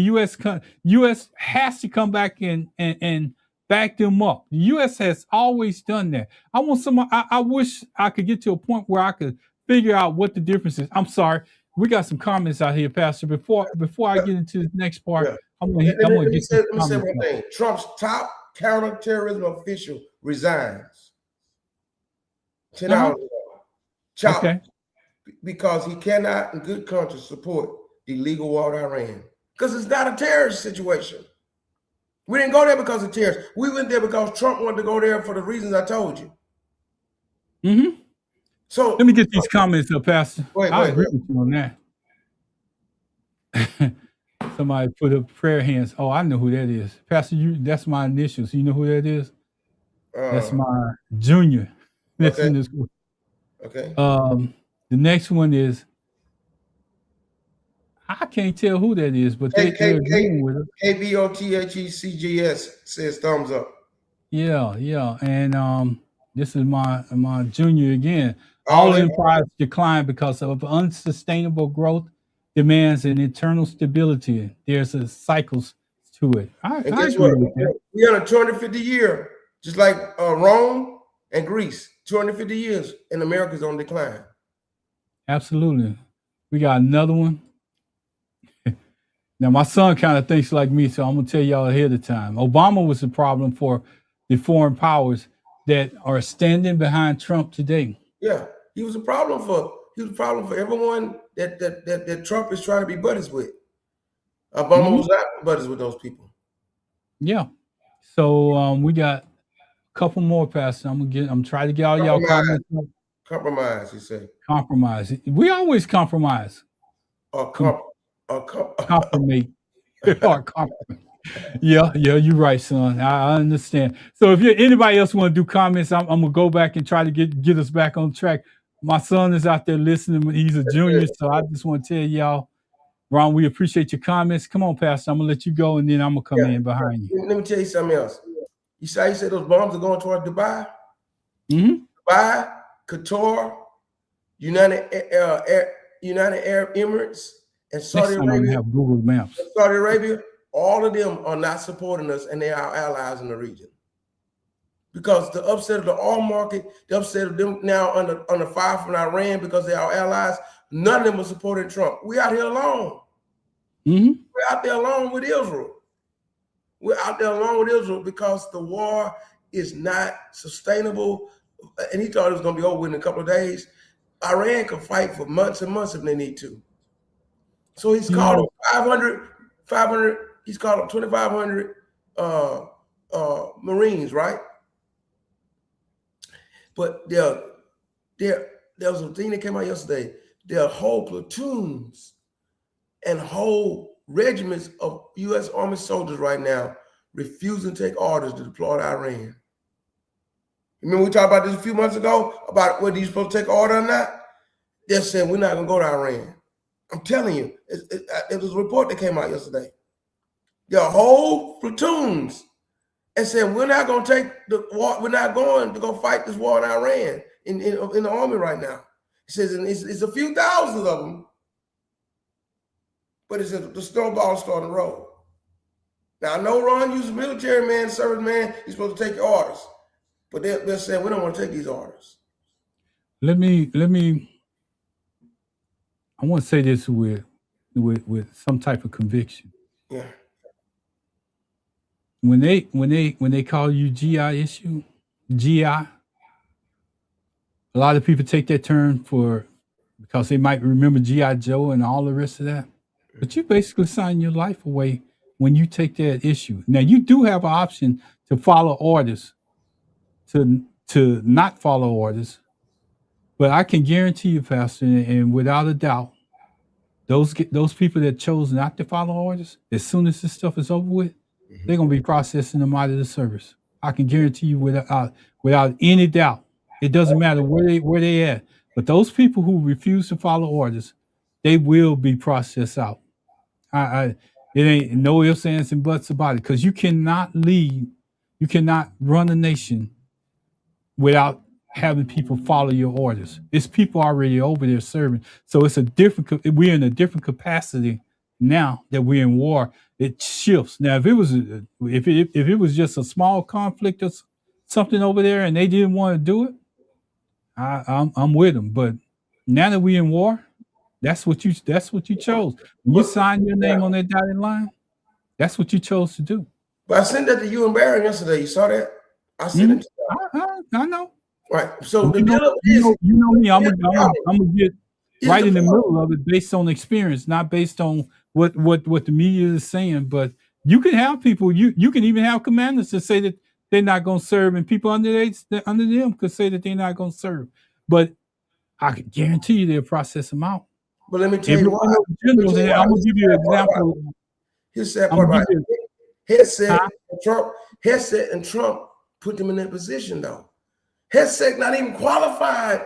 Speaker 3: U.S. has to come back and back them up. The U.S. has always done that. I wish I could get to a point where I could figure out what the difference is. I'm sorry, we got some comments out here, Pastor. Before I get into the next part, I'm going to get. Let me say
Speaker 4: one thing. Trump's top counterterrorism official resigns 10 hours ago. Okay. Because he cannot, in good conscience, support the illegal war in Iran. Because it's not a terrorist situation. We didn't go there because of terrorists. We went there because Trump wanted to go there for the reasons I told you.
Speaker 3: Mm-hmm. So let me get these comments up, Pastor. I agree with you on that. Somebody put up prayer hands. Oh, I know who that is. Pastor, that's my initials. You know who that is? That's my junior. That's in this group. Okay. The next one is, I can't tell who that is, but they're agreeing with it.
Speaker 4: KBOTHECGS says thumbs up.
Speaker 3: Yeah. And this is my junior again. All empires decline because of unsustainable growth demands an internal stability. There's a cycles to it. I agree with that.
Speaker 4: We are in a 250 year, just like Rome and Greece. 250 years, and America's on decline.
Speaker 3: Absolutely. We got another one. Now, my son kind of thinks like me, so I'm going to tell y'all ahead of time. Obama was the problem for the foreign powers that are standing behind Trump today.
Speaker 4: Yeah, he was a problem for everyone that Trump is trying to be buddies with. Obama was not buddies with those people.
Speaker 3: Yeah. So we got couple more, Pastor. I'm trying to get all y'all comments.
Speaker 4: Compromise, you say.
Speaker 3: Compromise. We always compromise. Compromise. Yeah, you're right, son. I understand. So if anybody else want to do comments, I'm gonna go back and try to get us back on track. My son is out there listening. He's a junior, so I just want to tell y'all, Ron, we appreciate your comments. Come on, Pastor. I'm gonna let you go, and then I'm gonna come in behind you.
Speaker 4: Let me tell you something else. You say those bombs are going toward Dubai?
Speaker 3: Mm-hmm.
Speaker 4: Dubai, Qatar, United Arab Emirates, and
Speaker 3: Next time I'm gonna have Google Maps.
Speaker 4: Saudi Arabia, all of them are not supporting us, and they are our allies in the region. Because the upset of the oil market, the upset of them now under fire from Iran because they are our allies, none of them are supporting Trump. We're out here alone.
Speaker 3: Mm-hmm.
Speaker 4: We're out there alone with Israel. We're out there alone with Israel because the war is not sustainable. And he thought it was going to be over in a couple of days. Iran can fight for months and months if they need to. So he's called them 500, he's called them 2,500 Marines, right? But there was a thing that came out yesterday. There are whole platoons and whole regiments of U.S. Army soldiers right now refusing to take orders to deploy to Iran. Remember we talked about this a few months ago about whether you're supposed to take order or not? They're saying we're not going to go to Iran. I'm telling you, it was a report that came out yesterday. There are whole platoons and saying we're not going to take the war. We're not going to go fight this war in Iran in the army right now. It says it's a few thousands of them, but it says the snowball's starting to roll. Now I know Ron uses military man, service man. He's supposed to take your orders, but they're saying we don't want to take these orders.
Speaker 3: Let me. I want to say this with some type of conviction.
Speaker 4: Yeah.
Speaker 3: When they call you GI issue, GI, a lot of people take that term because they might remember GI Joe and all the rest of that. But you basically sign your life away when you take that issue. Now you do have an option to follow orders, to not follow orders, but I can guarantee you, Pastor, and without a doubt, those people that chose not to follow orders, as soon as this stuff is over with, they're gonna be processing them out of the service. I can guarantee you without any doubt. It doesn't matter where they at, but those people who refuse to follow orders, they will be processed out. It ain't no ifs, ands, and buts about it, because you cannot run a nation without having people follow your orders. It's people already over there serving. So we're in a different capacity now that we're in war. It shifts. Now, if it was just a small conflict or something over there and they didn't want to do it, I'm with them. But now that we're in war, that's what you chose. When you sign your name on that dotted line, that's what you chose to do.
Speaker 4: But I sent that to you and Barron yesterday. You saw that? I sent it to
Speaker 3: you. I know.
Speaker 4: Right. So the
Speaker 3: deal is, you know me. I'm gonna get right in the middle of it based on experience, not based on what the media is saying. But you can have people. You can even have commanders that say that they're not going to serve, and people under them could say that they're not going to serve. But I can guarantee you they'll process them out.
Speaker 4: But let me tell you why.
Speaker 3: I'm going to give you an example.
Speaker 4: Here's that part right. Headset and Trump put them in that position though. Headset not even qualified,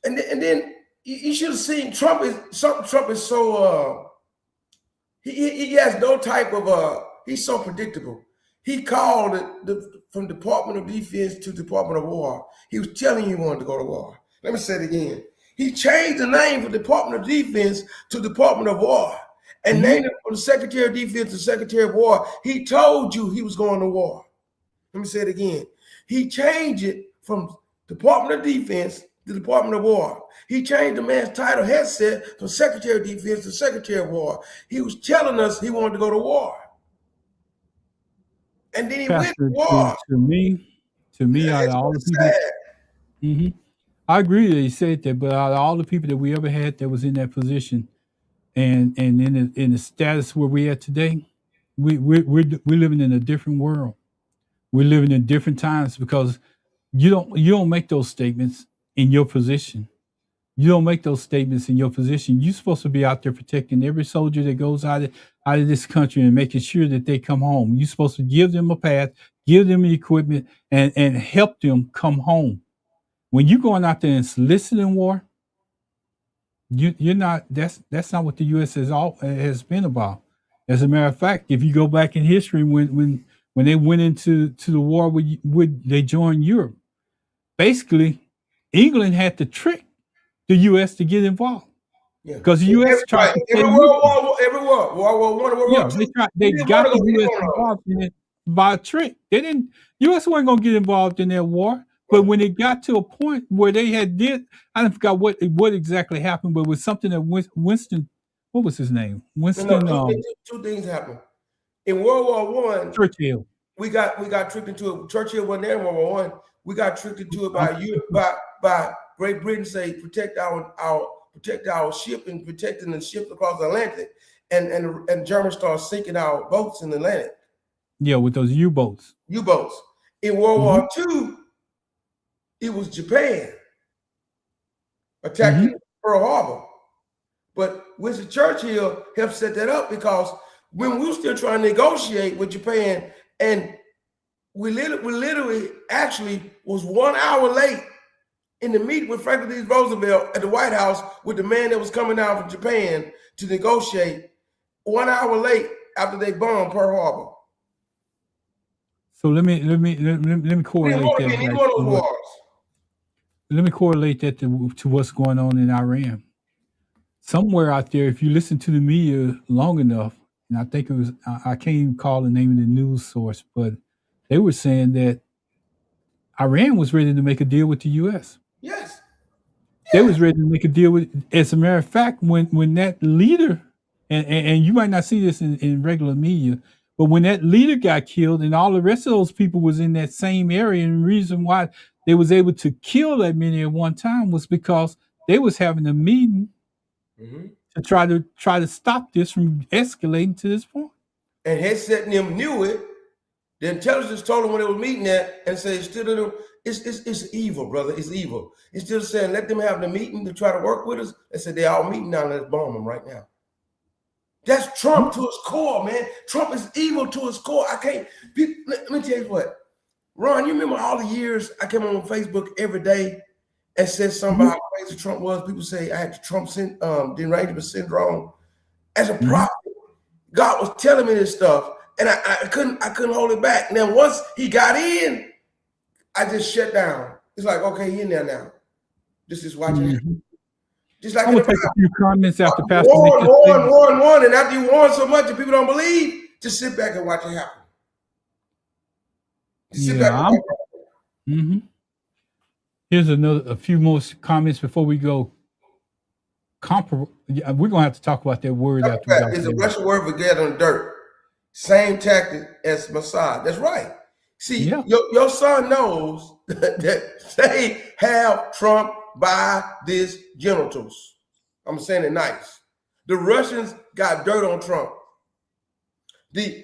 Speaker 4: and then you should have seen Trump is so he has no type of he's so predictable. He called it from Department of Defense to Department of War. He was telling you he wanted to go to war. Let me say it again. He changed the name from Department of Defense to Department of War and named it from the Secretary of Defense to Secretary of War. He told you he was going to war. Let me say it again. He changed it from Department of Defense to Department of War. He changed the man's title headset from Secretary of Defense to Secretary of War. He was telling us he wanted to go to war. And then he went to war.
Speaker 3: To me, out of all the people, I agree that he said that, but out of all the people that we ever had that was in that position, and in the status where we are today, we're living in a different world. We're living in different times because you don't make those statements in your position. You don't make those statements in your position. You're supposed to be out there protecting every soldier that goes out of this country and making sure that they come home. You're supposed to give them a path, give them the equipment, and help them come home. When you're going out there and soliciting war, you're not. That's not what the U.S. has been about. As a matter of fact, if you go back in history, when they went into the war, they joined Europe. Basically, England had to trick the U.S. to get involved
Speaker 4: Yeah.
Speaker 3: because the U.S. tried to
Speaker 4: every World War One, World War Two.
Speaker 3: They got the U.S. involved in it by a trick. They didn't. U.S. wasn't gonna get involved in that war. But when it got to a point where they I forgot what exactly happened, but it was something that Winston, what was his name? Winston.
Speaker 4: Two things happened in World War One.
Speaker 3: Churchill.
Speaker 4: We got tricked into it. Churchill wasn't there in World War One. We got tricked into it by Great Britain say protect our ship and protecting the ships across the Atlantic, and Germans start sinking our boats in the Atlantic.
Speaker 3: Yeah, with those U-boats.
Speaker 4: In World War II, it was Japan attacking Pearl Harbor. But Winston Churchill helped set that up because when we were still trying to negotiate with Japan, and we literally actually was 1 hour late in the meeting with Franklin D. Roosevelt at the White House with the man that was coming down from Japan to negotiate, 1 hour late after they bombed Pearl Harbor.
Speaker 3: So let me correlate that. Let me correlate that to what's going on in Iran. Somewhere out there, if you listen to the media long enough, and I think it was, I can't even call the name of the news source, but they were saying that Iran was ready to make a deal with the U.S.
Speaker 4: Yes.
Speaker 3: They was ready to make a deal with, as a matter of fact, when that leader, and you might not see this in regular media, but when that leader got killed and all the rest of those people was in that same area, and the reason why they was able to kill that many at one time was because they was having a meeting to try to stop this from escalating to this point.
Speaker 4: And Headset and them knew it. The intelligence told them when they were meeting that and said, it's evil, brother. It's evil. It's still saying, let them have the meeting to try to work with us. They said, they're all meeting now, let's bomb them right now. That's Trump to his core, man. Trump is evil to his core. Let me tell you what. Ron, you remember all the years I came on Facebook every day and said something about how crazy Trump was? People say I had the Trump derangement syndrome. As a prophet, God was telling me this stuff, and I couldn't hold it back. Now, once he got in, I just shut down. It's like, okay, he in there now. Just watching it. Just like
Speaker 3: I'm gonna take a few comments after Pastor.
Speaker 4: Warn, and after you warn so much and people don't believe, just sit back and watch it happen. Just sit back and watch it happen.
Speaker 3: Here's a few more comments before we go. We're gonna have to talk about that word after.
Speaker 4: It's a Russian word for get on dirt. Same tactic as Mossad. That's right. See, your son knows that they have Trump by his genitals. I'm saying it nice. The Russians got dirt on Trump.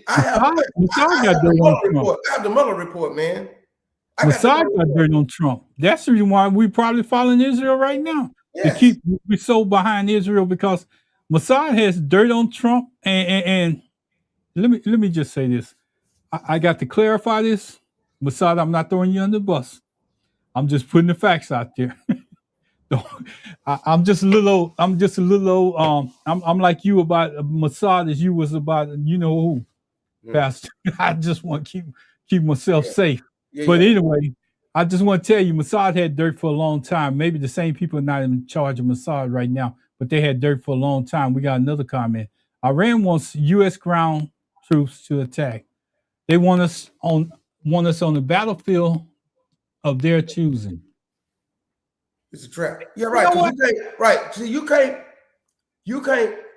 Speaker 4: I have the Mueller report, man.
Speaker 3: Mossad got dirt on Trump. That's the reason why we probably following Israel right now.
Speaker 4: Yes.
Speaker 3: We're so behind Israel because Mossad has dirt on Trump. And let me just say this. I got to clarify this. Mossad, I'm not throwing you under the bus. I'm just putting the facts out there. I'm just a little. I'm like you about Mossad as you was about you know who, Pastor. I just want to keep myself safe. But anyway, I just want to tell you, Mossad had dirt for a long time. Maybe the same people are not in charge of Mossad right now, but they had dirt for a long time. We got another comment. Iran wants U.S. ground troops to attack. They want us on the battlefield of their choosing.
Speaker 4: It's a trap. Yeah, right. You can't, right. See, you can't.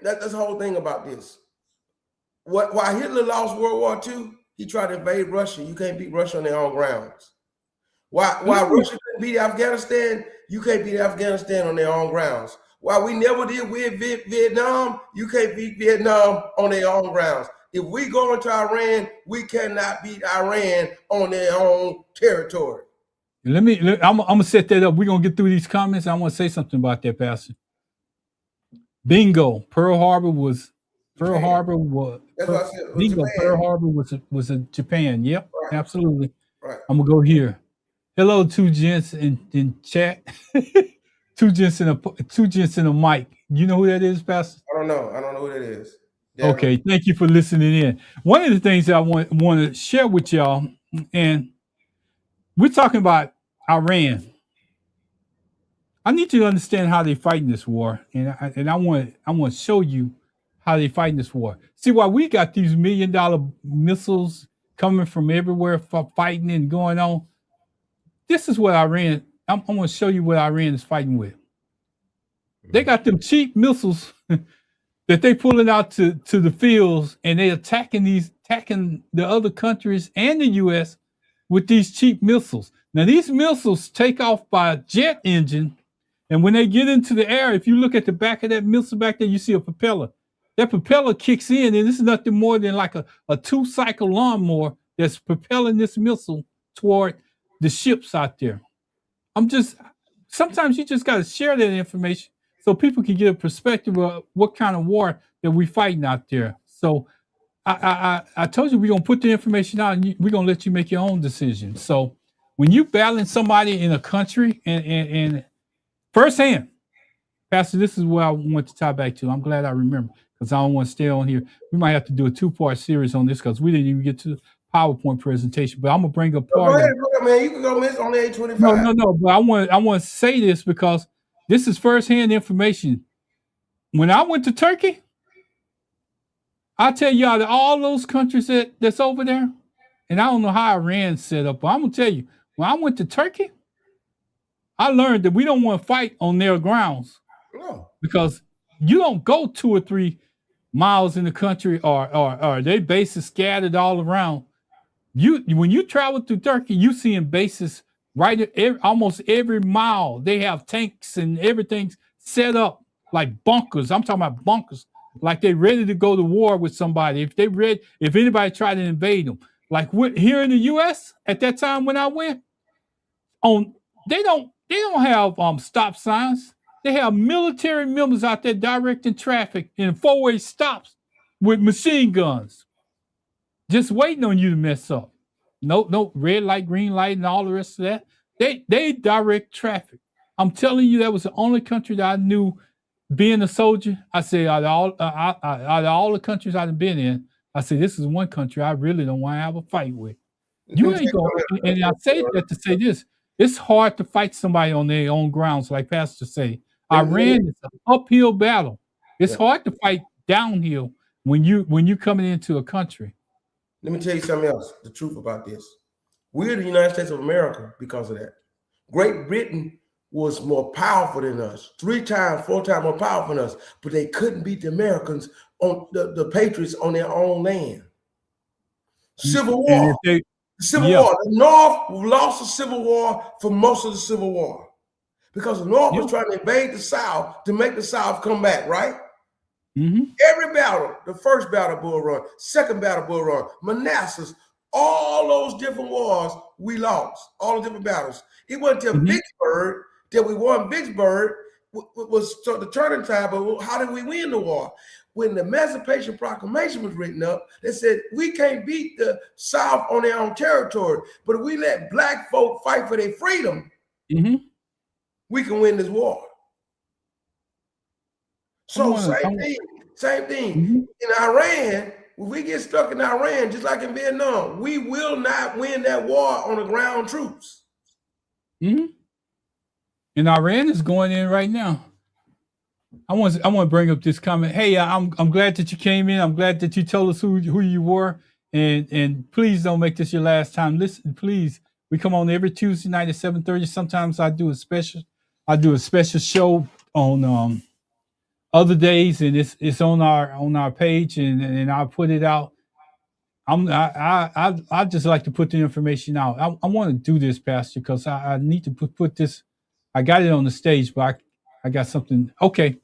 Speaker 4: That's the whole thing about this. While Hitler lost World War II, he tried to invade Russia. You can't beat Russia on their own grounds. While Russia couldn't beat Afghanistan, you can't beat Afghanistan on their own grounds. While we never did with Vietnam, you can't beat Vietnam on their own grounds. If we go into Iran, we cannot beat Iran on their own territory.
Speaker 3: I'm gonna set that up. We're gonna get through these comments. I want to say something about that, Pastor. Bingo. Pearl Harbor was. That's what I said. Bingo. Pearl Harbor was a Japan. Yep, right. Absolutely.
Speaker 4: Right.
Speaker 3: I'm gonna go here. Hello, two gents in chat. two gents in a mic. You know who that is, Pastor?
Speaker 4: I don't know who that is.
Speaker 3: Okay, thank you for listening in. One of the things that I want to share with y'all, and we're talking about Iran. I need you to understand how they fighting this war, and I want to show you how they fighting this war. See, why we got these $1 million missiles coming from everywhere for fighting and going on. This is what Iran. I'm going to show you what Iran is fighting with. They got them cheap missiles that they pulling out to the fields, and they attacking the other countries and the U.S. with these cheap missiles. Now these missiles take off by a jet engine, and when they get into the air, if you look at the back of that missile back there, you see a propeller. That propeller kicks in, and this is nothing more than like a 2-cycle lawnmower that's propelling this missile toward the ships out there. Sometimes you just got to share that information so people can get a perspective of what kind of war that we're fighting out there. So I told you we're going to put the information out, and we're going to let you make your own decision. So when you battling somebody in a country and firsthand, Pastor, this is what I want to tie back to. I'm glad I remember, because I don't want to stay on here. We might have to do a 2-part series on this because we didn't even get to the PowerPoint presentation. But I'm gonna bring up part.
Speaker 4: Go ahead, man. You can go miss on the 825.
Speaker 3: No. But I want to say this because this is firsthand information. When I went to Turkey, I tell y'all that all those countries that's over there, and I don't know how Iran's set up, but I'm gonna tell you, when I went to Turkey, I learned that we don't want to fight on their grounds.
Speaker 4: No.
Speaker 3: Because you don't go 2 or 3 miles in the country or they bases scattered all around. When you travel through Turkey, you seeing bases right at almost every mile. They have tanks and everything set up like bunkers. I'm talking about bunkers, like they're ready to go to war with somebody. If anybody tried to invade them, like here in the U.S. at that time when I went, they don't have stop signs. They have military members out there directing traffic in 4-way stops with machine guns, just waiting on you to mess up. No red light, green light, and all the rest of that. They direct traffic. I'm telling you, that was the only country that I knew. Being a soldier, I say out of all the countries I've been in, I say this is one country I really don't want to have a fight with. You ain't going. And I say that to say this: it's hard to fight somebody on their own grounds, like Pastor say. Iran is an uphill battle. It's hard to fight downhill when you coming into a country.
Speaker 4: Let me tell you something else, the truth about this. We're the United States of America because of that. Great Britain was more powerful than us, 3 times, 4 times more powerful than us, but they couldn't beat the Americans, on the Patriots on their own land. Civil War. Civil War. The North lost the Civil War for most of the Civil War because the North was trying to invade the South to make the South come back, right?
Speaker 3: Mm-hmm.
Speaker 4: Every battle, the first battle, Bull Run, second battle, Bull Run, Manassas, all those different wars we lost, all the different battles. It wasn't until Vicksburg that we won. Vicksburg was the turning time, but how did we win the war? When the Emancipation Proclamation was written up, they said we can't beat the South on their own territory, but if we let black folk fight for their freedom, we can win this war. So same thing. In Iran, when we get stuck in Iran, just like in Vietnam, we will not win that war on the ground troops.
Speaker 3: And Iran is going in right now. I want to bring up this comment. Hey, I'm glad that you came in. I'm glad that you told us who you were. And please don't make this your last time. Listen, please. We come on every Tuesday night at 7:30. Sometimes I do a special show on other days, and it's on our page, and I'll put it out. I just like to put the information out. I want to do this, Pastor, because I need to put this. I got it on the stage, but I got something. Okay.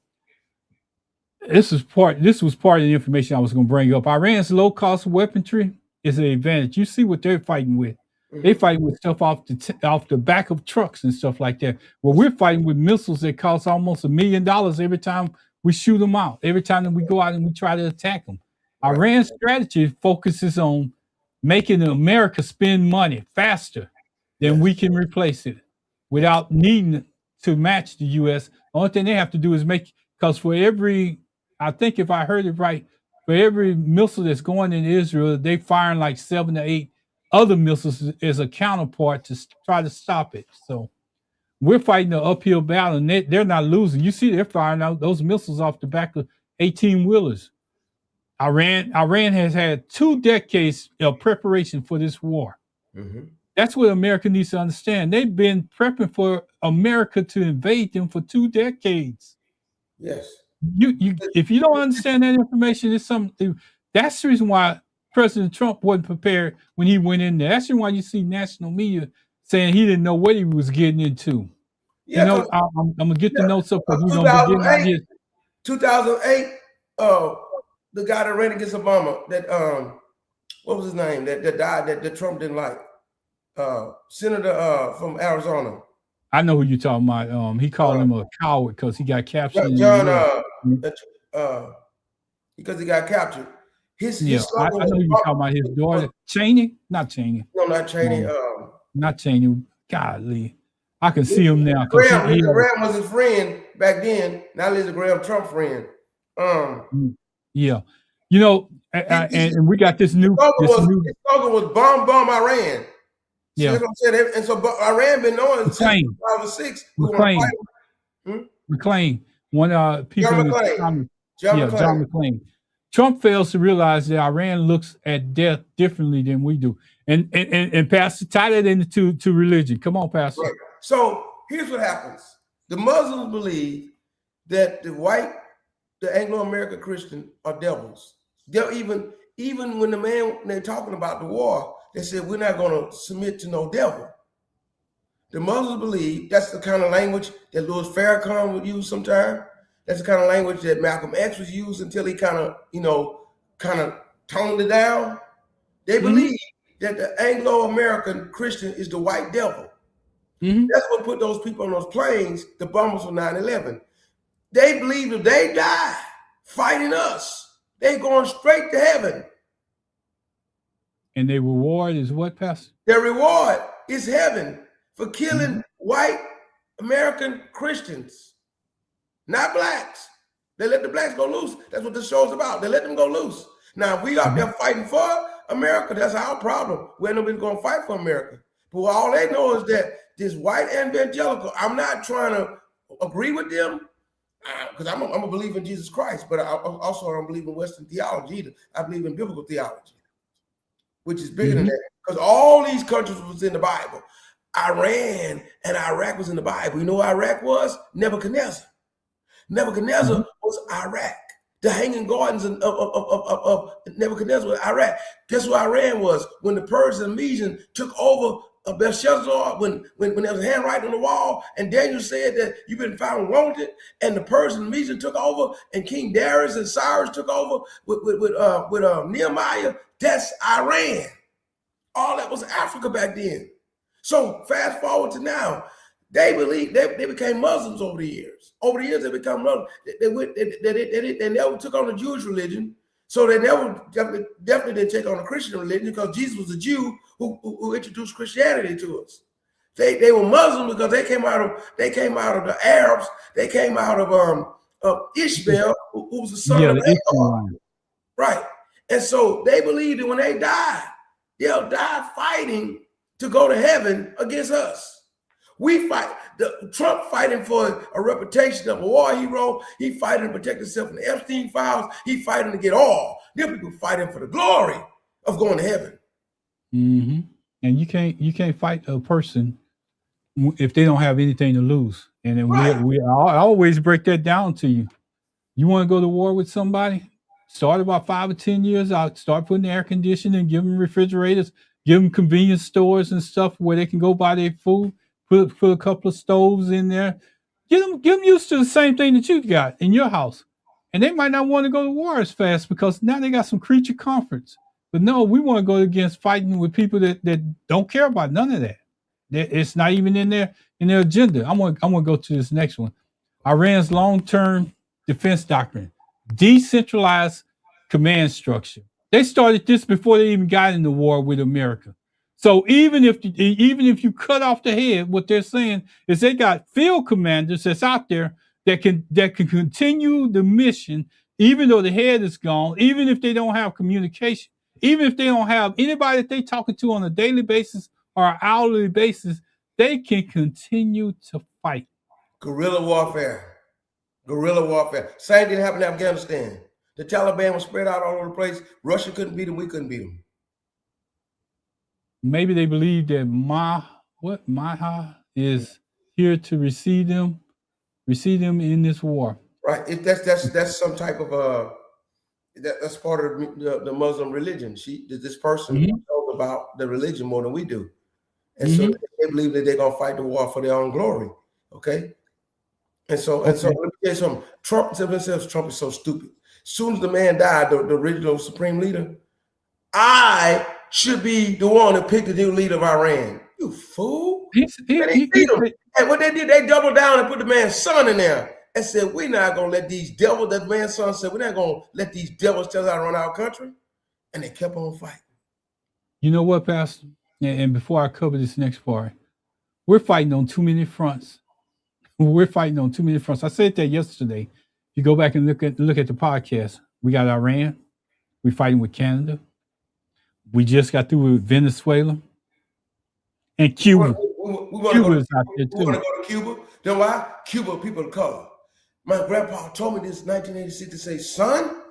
Speaker 3: This was part of the information I was going to bring up. Iran's low-cost weaponry is an advantage. You see what they're fighting with. They fight with stuff off the back of trucks and stuff like that. Well, we're fighting with missiles that cost almost $1 million every time we shoot them out. Every time that we go out and we try to attack them. Iran's strategy focuses on making America spend money faster than we can replace it without needing to match the U.S. The only thing they have to do is because for every, I think if I heard it right, for every missile that's going in Israel, they firing like 7 to 8 other missiles as a counterpart to try to stop it. So We're fighting an uphill battle, and they're not losing. You see, they're firing out those missiles off the back of 18-wheelers. Iran has had 2 decades of preparation for this war.
Speaker 4: Mm-hmm.
Speaker 3: That's what America needs to understand. They've been prepping for America to invade them for 2 decades.
Speaker 4: Yes.
Speaker 3: If you don't understand that information, it's something. That's the reason why President Trump wasn't prepared when he went in there. That's the reason why you see national media saying he didn't know what he was getting into.
Speaker 4: Yeah,
Speaker 3: I'm gonna get the notes up because we're gonna be getting out here.
Speaker 4: 2008, the guy that ran against Obama, that what was his name? That died, that Trump didn't like. Senator from Arizona.
Speaker 3: I know who you're talking about. He called him a coward because he got captured.
Speaker 4: John, because he got captured. His
Speaker 3: I know who you're talking about. His daughter, Cheney, not Cheney.
Speaker 4: No, not Cheney.
Speaker 3: Not Cheney. Godly, I can see him now.
Speaker 4: Graham was his friend back then. Now Lindsey Graham, Trump friend.
Speaker 3: Yeah, you know, and we got this new. His
Speaker 4: slogan was "Bomb Iran."
Speaker 3: Yeah,
Speaker 4: that's what I'm saying. And so Iran been knowing since 2006.
Speaker 3: McClain, one people. John McClain. Trump fails to realize that Iran looks at death differently than we do. And Pastor, tie that into religion. Come on, Pastor.
Speaker 4: Right. So here's what happens. The Muslims believe that the Anglo-American Christian are devils. They're even when they're talking about the war, they said we're not going to submit to no devil. The Muslims believe that's the kind of language that Louis Farrakhan would use sometimes. That's the kind of language that Malcolm X was using until he kind of toned it down. They believe that the Anglo-American Christian is the white devil. That's what put those people on those planes, the bombers for 9/11. They believe if they die fighting us, they going straight to heaven.
Speaker 3: And their reward is what, Pastor?
Speaker 4: Their reward is heaven for killing white American Christians. Not blacks. They let the blacks go loose. That's what this show's about. They let them go loose. Now, if we out there fighting for America, that's our problem. We ain't nobody going to fight for America. But all they know is that this white evangelical, I'm not trying to agree with them because I'm a believer in Jesus Christ, but I also don't believe in Western theology either. I believe in biblical theology, which is bigger than that because all these countries was in the Bible. Iran and Iraq was in the Bible. You know what Iraq was? Nebuchadnezzar. Nebuchadnezzar was Iraq. The hanging gardens of Nebuchadnezzar was Iraq. Guess what Iran was? When the Persians and Medians took over Belshazzar, when there was a handwriting on the wall, and Daniel said that you've been found wanted, and the Persians and Medians took over, and King Darius and Cyrus took over with Nehemiah. That's Iran. All that was Africa back then. So fast forward to now. They believe they became Muslims over the years. Over the years, they become Muslims. They never took on the Jewish religion, so they never definitely didn't take on the Christian religion because Jesus was a Jew who introduced Christianity to us. They were Muslim because they came out of the Arabs. They came out of Ishmael, who was the son of Abraham. Right, and so they believe that when they die, they'll die fighting to go to heaven against us. We fight. Trump fighting for a reputation of a war hero. He fighting to protect himself from the Epstein files. He fighting to get all. Them people fighting for the glory of going to heaven.
Speaker 3: And you can't fight a person if they don't have anything to lose. And then I always break that down to you. You want to go to war with somebody? Start about 5 or 10 years out. Start putting air conditioning, give them refrigerators, give them convenience stores and stuff where they can go buy their food. Put a couple of stoves in there. Get them used to the same thing that you got in your house. And they might not want to go to war as fast because now they got some creature comforts. But no, we want to go against fighting with people that don't care about none of that. It's not even in their agenda. I'm gonna go to this next one. Iran's long-term defense doctrine, decentralized command structure. They started this before they even got into war with America. So even if you cut off the head, what they're saying is they got field commanders that's out there that can continue the mission, even though the head is gone, even if they don't have communication, even if they don't have anybody that they talking to on a daily basis or an hourly basis they can continue to fight.
Speaker 4: Guerrilla warfare. Guerrilla warfare. Same thing happened in Afghanistan. The Taliban was spread out all over the place. Russia couldn't beat them. We couldn't beat them.
Speaker 3: Maybe they believe that Maha is here to receive them in this war.
Speaker 4: Right. That's some type of that's part of the Muslim religion. This person knows about the religion more than we do, and so they believe that they're gonna fight the war for their own glory. Okay. And so let me tell you something. Trump says Trump is so stupid. As soon as the man died, the original supreme leader, I should be the one that picked the new leader of Iran. You fool! And what they did, they doubled down and put the man's son in there and said, "We're not gonna let these devils." That man's son said, "We're not gonna let these devils tell us how to run our country." And they kept on fighting.
Speaker 3: You know what, Pastor? And before I cover this next part, we're fighting on too many fronts. We're fighting on too many fronts. I said that yesterday. If you go back and look at the podcast, we got Iran. We're fighting with Canada. We just got through with Venezuela and Cuba.
Speaker 4: We want to go to Cuba. You know why? Cuba people of color. My grandpa told me this in 1986 to say, "Son,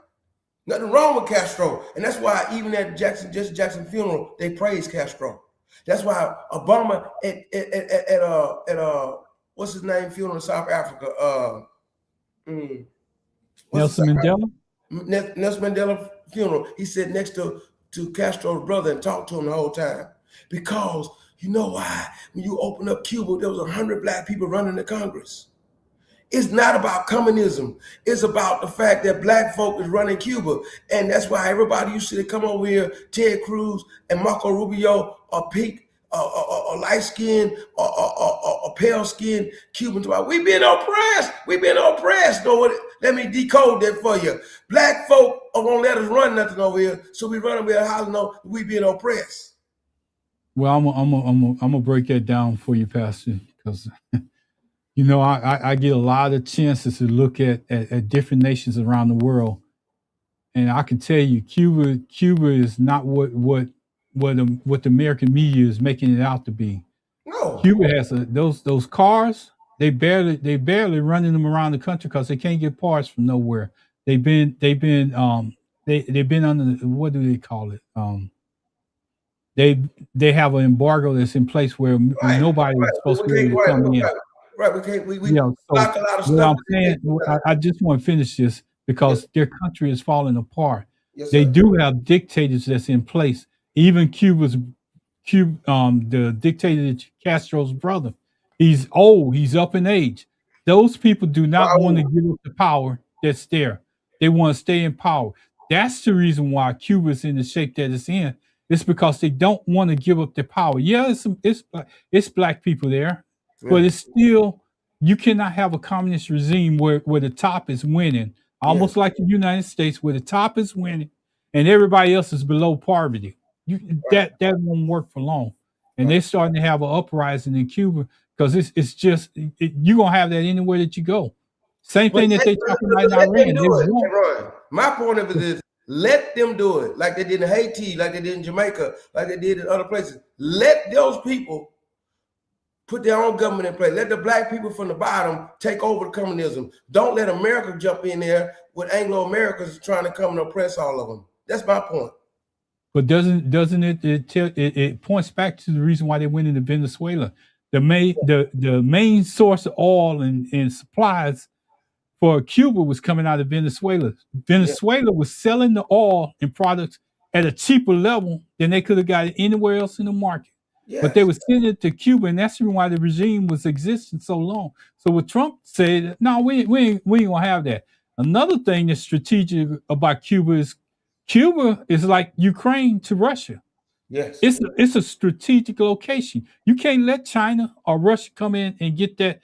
Speaker 4: nothing wrong with Castro." And that's why even at Jesse Jackson funeral, they praised Castro. That's why Obama at what's his name funeral in South Africa?
Speaker 3: Nelson Mandela.
Speaker 4: Nelson Mandela funeral. He sat next to Castro's brother and talked to him the whole time. Because you know why? When you open up Cuba, there was 100 black people running the Congress. It's not about communism. It's about the fact that black folk is running Cuba. And that's why everybody used to come over here, Ted Cruz and Marco Rubio, or pink, or light-skinned, or pale-skinned Cubans. We've been oppressed. We've been oppressed. Let me decode that for you. Black folk won't let us run nothing over here, so we run over here how to know we being oppressed.
Speaker 3: Well, I'm gonna break that down for you, Pastor, because you know I get a lot of chances to look at different nations around the world, and I can tell you, Cuba is not what the American media is making it out to be.
Speaker 4: No.
Speaker 3: Cuba has those cars. They barely running them around the country because they can't get parts from nowhere. They've been under, what do they call it? They have an embargo that's in place where nobody is supposed to be able to come in.
Speaker 4: Right, we can't. We
Speaker 3: block a lot of stuff. I just want to finish this because their country is falling apart.
Speaker 4: Yes,
Speaker 3: they do have dictators that's in place. Even the dictator Castro's brother. He's old. He's up in age. Those people do not want to give up the power that's there. They want to stay in power. That's the reason why Cuba's in the shape that it's in. It's because they don't want to give up their power. Yeah, it's black people there, but it's still, you cannot have a communist regime where the top is winning, almost like the United States, where the top is winning and everybody else is below poverty. That won't work for long. And they're starting to have an uprising in Cuba because it's just you're gonna have that anywhere that you go. Same thing that they talking about in Iran.
Speaker 4: My point of it is, let them do it like they did in Haiti, like they did in Jamaica, like they did in other places. Let those people put their own government in place. Let the black people from the bottom take over the communism. Don't let America jump in there with Anglo-Americans trying to come and oppress all of them. That's my point.
Speaker 3: But doesn't it points back to the reason why they went into Venezuela? The main source of oil and supplies for Cuba was coming out of Venezuela. Venezuela was selling the oil and products at a cheaper level than they could have got it anywhere else in the market. Yes. But they were sending it to Cuba, and that's the reason why the regime was existing so long. So what Trump said, no, we ain't gonna have that. Another thing that's strategic about Cuba is like Ukraine to Russia.
Speaker 4: Yes,
Speaker 3: it's a strategic location. You can't let China or Russia come in and get that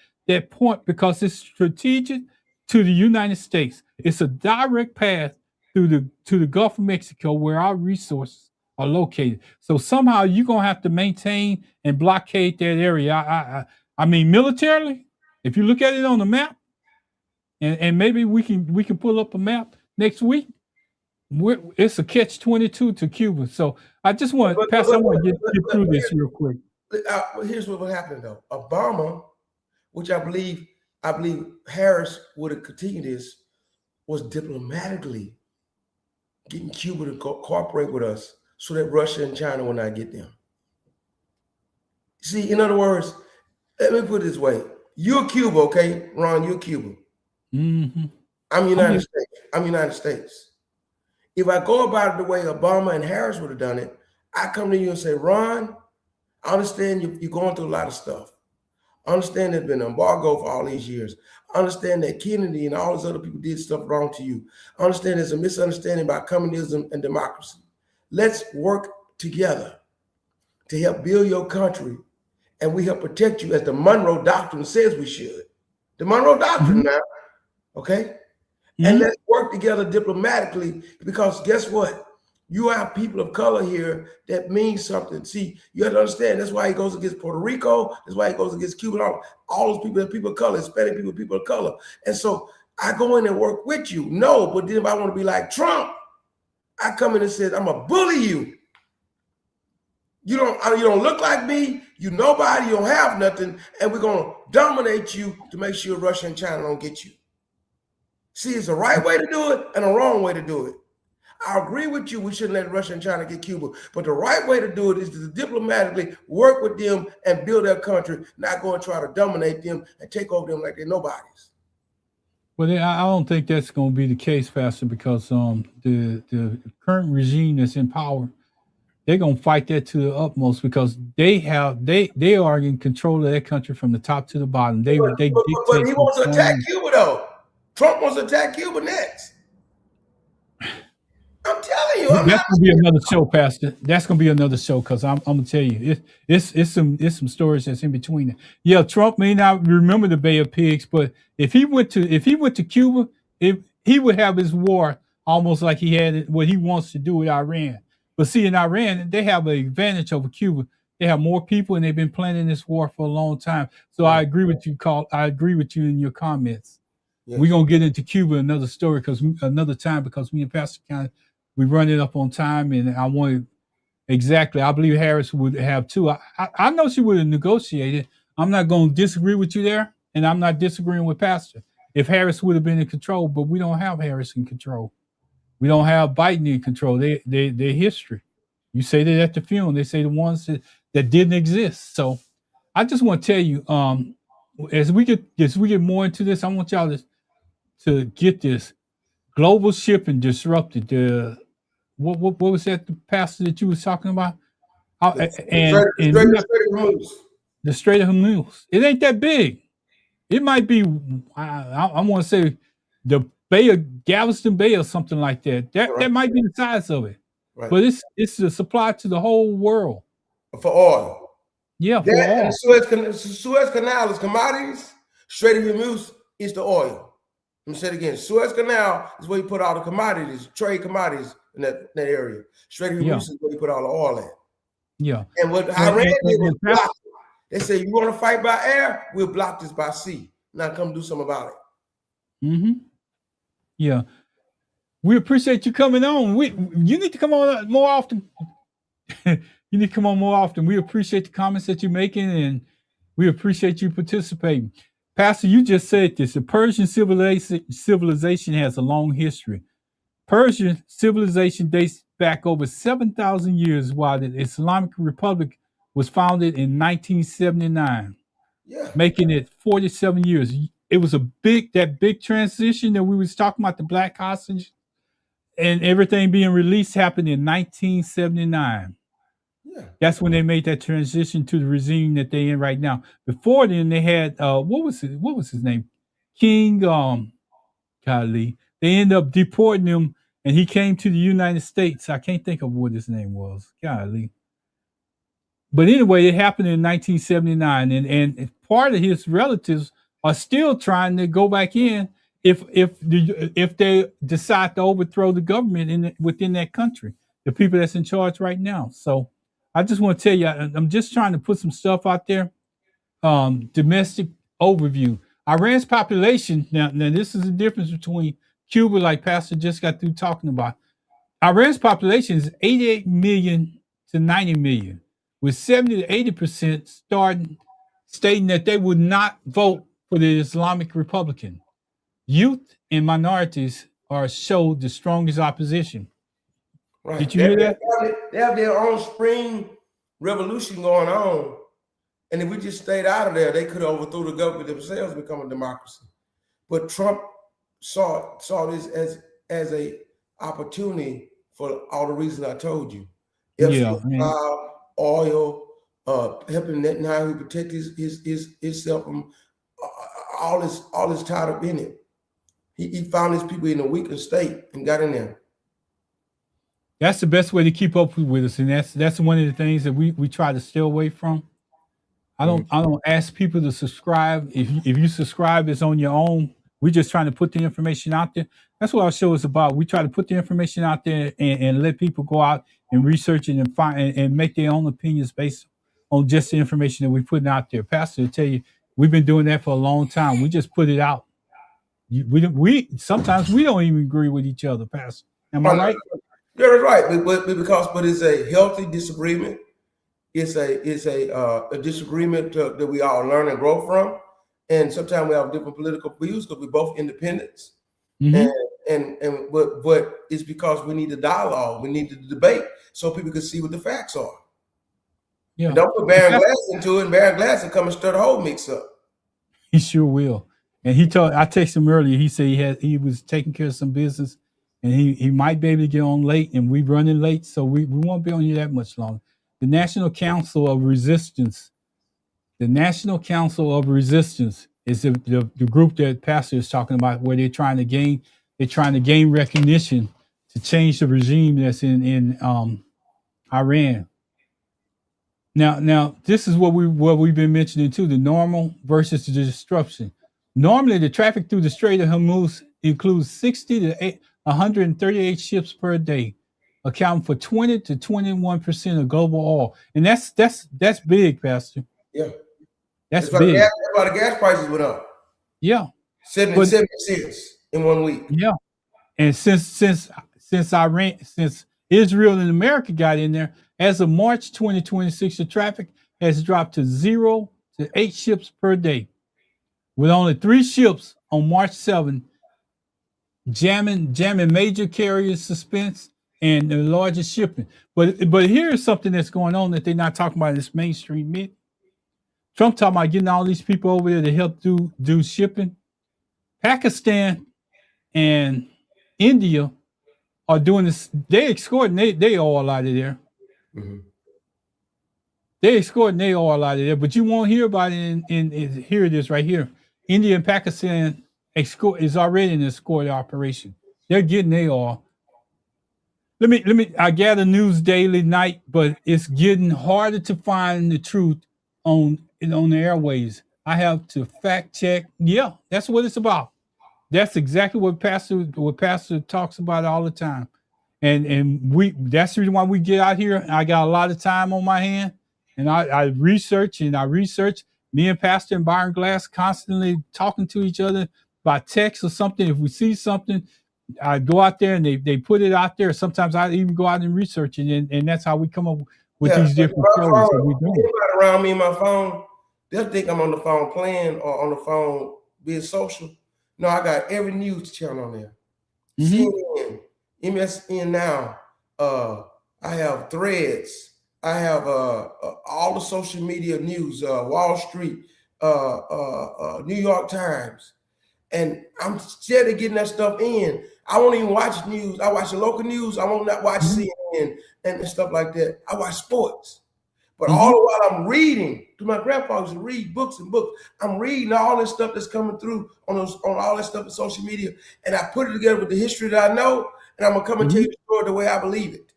Speaker 3: point because it's strategic to the United States. It's a direct path to the Gulf of Mexico where our resources are located. So somehow you're gonna have to maintain and blockade that area. I mean, militarily, if you look at it on the map, and maybe we can pull up a map next week. It's a catch-22 to Cuba. So I just want, Pastor, I want to get through this real quick.
Speaker 4: Here's what happened though. Obama, which I believe Harris would have continued this, was diplomatically getting Cuba to cooperate with us so that Russia and China will not get them. See, in other words, let me put it this way. You're Cuba, okay? Ron, you're Cuba.
Speaker 3: Mm-hmm.
Speaker 4: I'm United States. I'm United States. If I go about it the way Obama and Harris would have done it, I come to you and say, Ron, I understand you're going through a lot of stuff. I understand there's been an embargo for all these years. I understand that Kennedy and all those other people did stuff wrong to you. I understand there's a misunderstanding about communism and democracy. Let's work together to help build your country, and we help protect you as the Monroe Doctrine says we should. The Monroe Doctrine now, okay? And let's work together diplomatically, because guess what? You have people of color here that means something. See, you have to understand, that's why he goes against Puerto Rico. That's why he goes against Cuba. All those people, people of color, Hispanic people, people of color. And so I go in and work with you. No, but then if I want to be like Trump, I come in and say, I'm going to bully you. You don't look like me. You nobody. You don't have nothing. And we're going to dominate you to make sure Russia and China don't get you. See, it's the right way to do it and a wrong way to do it. I agree with you. We shouldn't let Russia and China get Cuba. But the right way to do it is to diplomatically work with them and build their country, not go and try to dominate them and take over them like they're nobodies.
Speaker 3: Well, I don't think that's going to be the case, Pastor, because the current regime that's in power, they're going to fight that to the utmost, because they are in control of that country from the top to the bottom. But he
Speaker 4: wants to attack Cuba, though. Trump wants to attack Cuba next. I'm telling you,
Speaker 3: that's gonna be another show, Pastor. That's gonna be another show, because I'm gonna tell you, it's some stories that's in between. Yeah, Trump may not remember the Bay of Pigs, but if he went to Cuba, he would have his war almost like he had what he wants to do with Iran. But see, in Iran, they have an advantage over Cuba. They have more people, and they've been planning this war for a long time. So I agree with you, Carl. I agree with you in your comments. Yes. We're gonna get into Cuba another time, because me and Pastor we run it up on time, and I believe Harris would have too. I know she would have negotiated. I'm not going to disagree with you there, and I'm not disagreeing with Pastor. If Harris would have been in control, but we don't have Harris in control. We don't have Biden in control. They're history. You say that at the funeral. They say the ones that didn't exist. So I just want to tell you, as we get more into this, I want y'all to get this. Global shipping disrupted. What was that, the pastor that you was talking about? The Strait of Hormuz. It ain't that big. It might be. I want to say the Bay of Galveston Bay or something like that. That might be the size of it. Right. But it's the supply to the whole world
Speaker 4: for oil.
Speaker 3: Yeah, for oil.
Speaker 4: And Suez Canal is commodities. Strait of Hormuz is the oil. Let me say it again. Suez Canal is where you put all the commodities, trade commodities in that area. Strait of Hormuz is where you put all the oil at.
Speaker 3: Yeah.
Speaker 4: And what Iran did was block it. They say, you want to fight by air? We'll block this by sea. Now come do something about it.
Speaker 3: Mm-hmm. Yeah. We appreciate you coming on. You need to come on more often. You need to come on more often. We appreciate the comments that you're making, and we appreciate you participating. Pastor, you just said this. The Persian civilization has a long history. Persian civilization dates back over 7,000 years, while the Islamic Republic was founded in 1979, making it 47 years. It was that big transition that we was talking about, the black hostage and everything being released, happened in 1979. Yeah. That's when they made that transition to the regime that they're in right now. Before then, they had what was his name? King Khalid. They ended up deporting him, and he came to the United States. I can't think of what his name was. Khalid. But anyway, it happened in 1979, and part of his relatives are still trying to go back in if they decide to overthrow the government within that country, the people that's in charge right now. So I just want to tell you, I'm just trying to put some stuff out there. Domestic overview. Iran's population, now this is the difference between Cuba, like Pastor just got through talking about. Iran's population is 88 million to 90 million. with 70 to 80% stating that they would not vote for the Islamic Republican. Youth and minorities are showed the strongest opposition.
Speaker 4: Right.
Speaker 3: Did you hear that?
Speaker 4: They have their own spring revolution going on. And if we just stayed out of there, they could have overthrew the government themselves and become a democracy. But Trump saw this as a opportunity for all the reasons I told you. Oil, helping Netanyahu protect himself from all this tied up in it. He found his people in a weaker state and got in there.
Speaker 3: That's the best way to keep up with us, and that's one of the things that we try to stay away from. I don't ask people to subscribe. If you subscribe, it's on your own. We're just trying to put the information out there. That's what our show is about. We try to put the information out there and let people go out and research it and find and make their own opinions based on just the information that we're putting out there. Pastor, to tell you, we've been doing that for a long time. We just put it out. We sometimes we don't even agree with each other, Pastor. Am I right?
Speaker 4: Yeah, that's right. But it's a healthy disagreement. It's a disagreement that we all learn and grow from. And sometimes we have different political views because we're both independents. Mm-hmm. But it's because we need a dialogue. We need to debate so people can see what the facts are. Yeah. And don't put Baron Glass into it, and Baron Glass will come and stir the whole mix up.
Speaker 3: He sure will. And I texted him earlier. He said he was taking care of some business, and he might be able to get on late, and we're running late, so we won't be on here that much longer. The National Council of Resistance. The National Council of Resistance is the group that Pastor is talking about, where they're trying to gain recognition to change the regime that's in Iran. Now this is what we've been mentioning too: the normal versus the disruption. Normally, the traffic through the Strait of Hormuz includes 60 to 138 ships per day, accounting for 20 to 21% of global oil, and that's big, Pastor.
Speaker 4: Yeah,
Speaker 3: that's big.
Speaker 4: That's why the gas prices went up.
Speaker 3: Yeah,
Speaker 4: 70 cents in 1 week.
Speaker 3: Yeah, and since Israel and America got in there, as of March 2026, the traffic has dropped to 0 to 8 ships per day, with only 3 ships on March 7 jamming major carriers suspense and the largest shipping. But here's something that's going on that they're not talking about in this mainstream media. Trump talking about getting all these people over there to help do shipping. Pakistan and India are doing this. They escorting they oil out of there. Mm-hmm. They escorting their oil out of there, but you won't hear about it here it is right here. India and Pakistan is already in an escort operation. They're getting their oil. I gather news daily night, but it's getting harder to find the truth on the airways. I have to fact check. Yeah, that's what it's about. That's exactly what Pastor talks about all the time. And that's the reason why we get out here. I got a lot of time on my hand, and I research. Me and Pastor and Byron Glass constantly talking to each other by text or something. If we see something, I go out there and they put it out there. Sometimes I even go out and research it, and that's how we come up with these different shows that we do.
Speaker 4: Anybody around me and my phone, they'll think I'm on the phone playing or on the phone being social. No, I got every news channel on there. Mm-hmm. CNN, MSN Now. I have Threads. I have all the social media news, Wall Street, New York Times. And I'm scared of getting that stuff in. I won't even watch news. I watch the local news. I won't not watch CNN and stuff like that. I watch sports. But all the while I'm reading, to my grandpa used to read books and books. I'm reading all this stuff that's coming through on all that stuff in social media. And I put it together with the history that I know, and I'm going to come and tell you the story the way I believe it.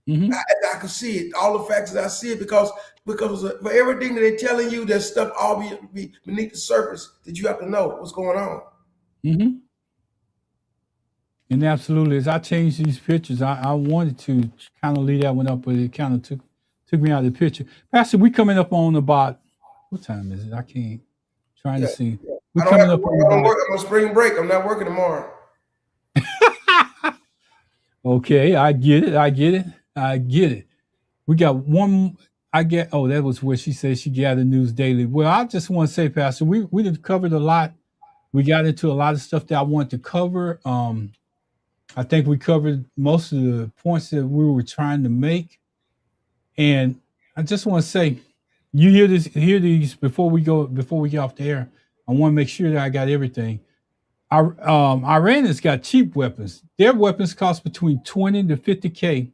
Speaker 4: Mm-hmm. I can see it, all the facts that I see it, because for everything that they're telling you, there's stuff all be beneath the surface that you have to know what's going on.
Speaker 3: Mm-hmm. And absolutely, as I changed these pictures, I wanted to kind of leave that one up, but it kind of took me out of the picture. Pastor, we coming up on about, what time is it? I can't, trying to see.
Speaker 4: Yeah. We're coming up on I'm on spring break. I'm not working tomorrow.
Speaker 3: Okay, I get it. We got one. I get. Oh, that was where she said she gathered news daily. Well, I just want to say, Pastor, we did covered a lot. We got into a lot of stuff that I wanted to cover. I think we covered most of the points that we were trying to make. And I just want to say, you hear these before we get off the air. I want to make sure that I got everything. Iran has got cheap weapons. Their weapons cost between 20 to 50K.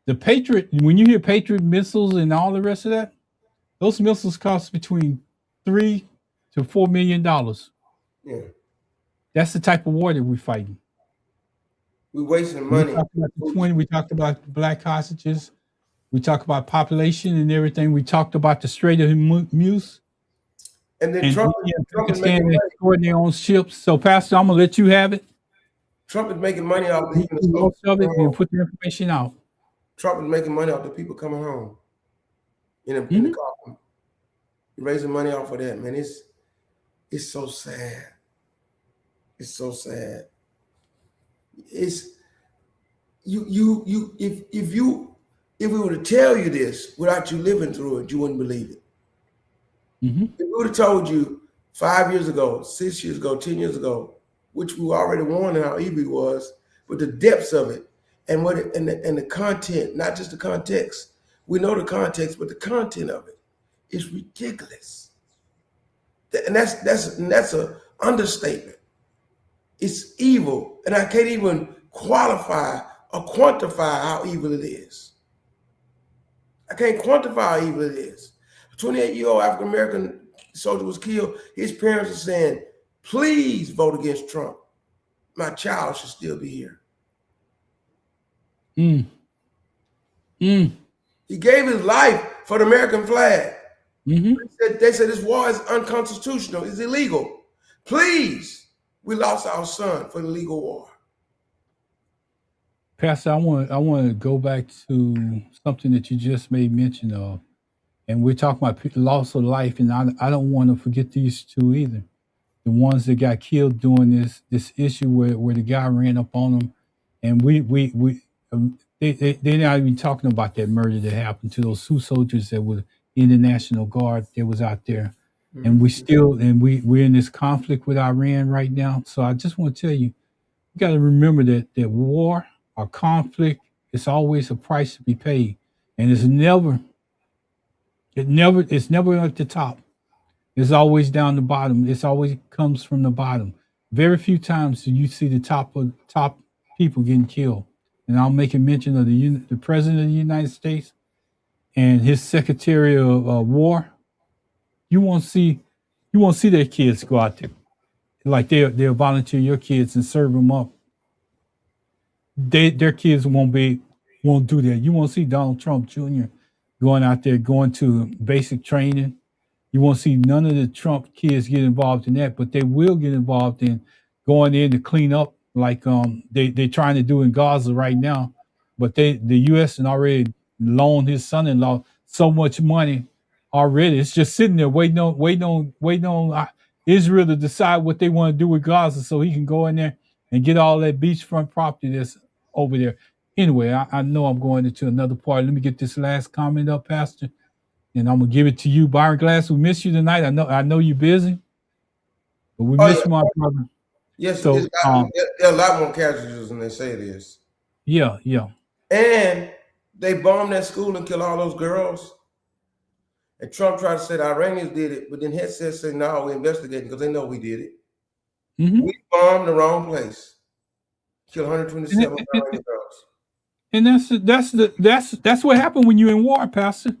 Speaker 3: The Patriot, when you hear Patriot missiles and all the rest of that, those missiles cost between $3 to $4 million.
Speaker 4: Yeah.
Speaker 3: That's the type of war that we're fighting.
Speaker 4: We're wasting
Speaker 3: We
Speaker 4: money.
Speaker 3: talked about the 20. We talked about black hostages. We talked about population and everything. We talked about the Strait of Hormuz.
Speaker 4: And then
Speaker 3: And
Speaker 4: Trump is making money.
Speaker 3: exploring their own ships. So, Pastor, I'm gonna let you have it.
Speaker 4: Trump is making money off the people
Speaker 3: Most of it,
Speaker 4: coming
Speaker 3: and
Speaker 4: home.
Speaker 3: put the information out.
Speaker 4: Trump is making money off the people coming home in the coffin. He's raising money off of that, man. It's so sad. It's so sad. It's if we were to tell you this without you living through it, you wouldn't believe it. If we would have told you 5 years ago, 6 years ago, 10 years ago, which we were already warning how evil it was, but the depths of it and what it, and the content, not just the context. We know the context, but the content of it is ridiculous. And that's a understatement. It's evil, and I can't even qualify or quantify how evil it is. I can't quantify how evil it is. A 28-year-old African-American soldier was killed. His parents are saying, please vote against Trump. My child should still be here. He gave his life for the American flag. They said this war is unconstitutional. It's illegal. Please, we lost our son for the legal war.
Speaker 3: Pastor, I want to go back to something that you just made mention of, and we're talking about loss of life, and I don't want to forget these two either. The ones that got killed during this issue where the guy ran up on them, and they're not even talking about that murder that happened to those two soldiers that were in the National Guard that was out there, and we're in this conflict with Iran right now. So I just want to tell you, you got to remember that war or conflict is always a price to be paid, and it's never at the top. It's always down the bottom. It's always comes from the bottom. Very few times do you see the top people getting killed. And I'll make a mention of the president of the United States and his secretary of war. You won't see their kids go out there like they'll volunteer your kids and serve them up. Their kids won't do that. You won't see Donald Trump Jr. going out there going to basic training. You won't see none of the Trump kids get involved in that, but they will get involved in going in to clean up like they're trying to do in Gaza right now. But the U.S. has already loaned his son-in-law so much money already. It's just sitting there waiting on Israel to decide what they want to do with Gaza so he can go in there and get all that beachfront property that's over there. Anyway, I know I'm going into another part. Let me get this last comment up, Pastor, and I'm gonna give it to you, Byron Glass. We miss you tonight. I know you're busy, but we miss you, my brother.
Speaker 4: Yes,
Speaker 3: so
Speaker 4: there are a lot more casualties than they say it is.
Speaker 3: Yeah.
Speaker 4: And they bombed that school and killed all those girls. And Trump tried to say the Iranians did it, but then Headset said, no, we're investigating because they know we did it. We bombed the wrong place. Killed 127 Iranian girls.
Speaker 3: And that's what happened when you're in war, Pastor.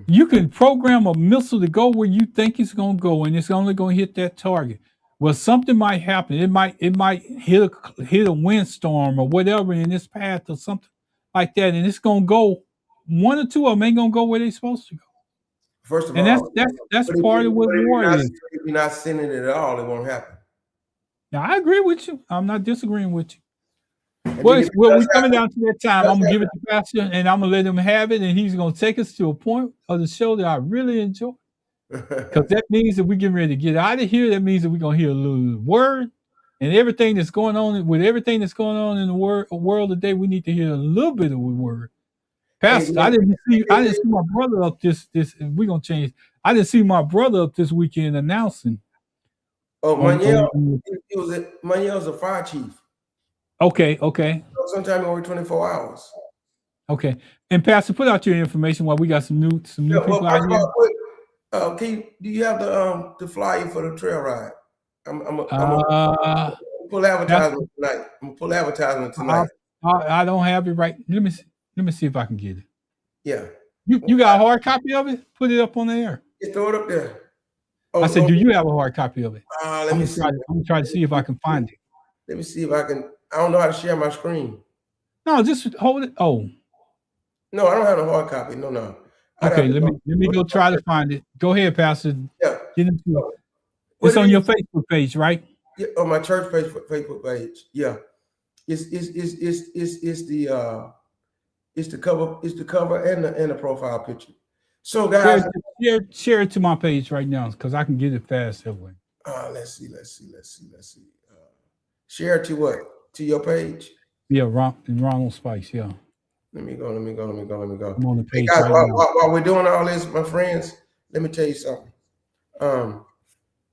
Speaker 3: You can program a missile to go where you think it's going to go, and it's only going to hit that target. Well, something might happen. It might hit a windstorm or whatever in its path or something like that, and it's going to go. One or two of them ain't going to go where they're supposed to go.
Speaker 4: First of
Speaker 3: and
Speaker 4: all,
Speaker 3: that's part of what war is.
Speaker 4: If you're not sending it at all, it won't happen.
Speaker 3: Now, I agree with you. I'm not disagreeing with you. Well, we're coming down to that time. I'm going to give it to Pastor, and I'm going to let him have it, and he's going to take us to a point of the show that I really enjoy. Because that means that we're getting ready to get out of here. That means that we're going to hear a little word. And everything that's going on in the world today, we need to hear a little bit of a word. Pastor, I didn't see my brother up this we gonna change. I didn't see my brother up this weekend announcing.
Speaker 4: Oh, Manuel, Manuel's a fire chief.
Speaker 3: Okay.
Speaker 4: So sometime over 24 hours.
Speaker 3: Okay. And Pastor, put out your information while we got some new people out here.
Speaker 4: Do you have the flyer for the trail ride? I'm pull advertisement tonight. I'm gonna pull advertisement tonight.
Speaker 3: I don't have it right. Let me see if I can get it.
Speaker 4: Yeah.
Speaker 3: You got a hard copy of it? Put it up on the air.
Speaker 4: Yeah, throw it up there.
Speaker 3: I said, do you have a hard copy of it?
Speaker 4: Let me see.
Speaker 3: I'm gonna try to see if I can find it.
Speaker 4: Let me see if I can. I don't know how to share my screen.
Speaker 3: No, just hold it. Oh.
Speaker 4: No, I don't have a hard copy. No.
Speaker 3: Okay, let me go try to find it. Go ahead, Pastor.
Speaker 4: Yeah.
Speaker 3: Get into it. It's on your Facebook page, right?
Speaker 4: Yeah, on my church Facebook page. Yeah. It's the cover and the profile picture. So guys,
Speaker 3: share it to my page right now because I can get it fast that way.
Speaker 4: Let's see. Share it to what? To your page?
Speaker 3: Yeah, Ronald Spice. Yeah.
Speaker 4: Let me go.
Speaker 3: I'm on the page.
Speaker 4: Hey guys, while we're doing all this, my friends, let me tell you something.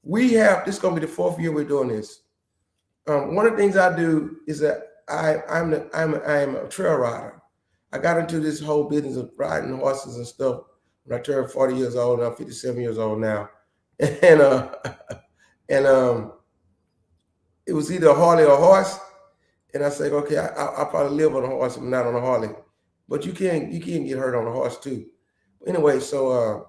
Speaker 4: This is gonna be the 4th year we're doing this. One of the things I do is that I'm a trail rider. I got into this whole business of riding horses and stuff when I turned 40 years old, and I'm 57 years old now. And it was either a Harley or a horse. And I said, okay, I'll probably live on a horse and not on a Harley. But you can get hurt on a horse too. Anyway, so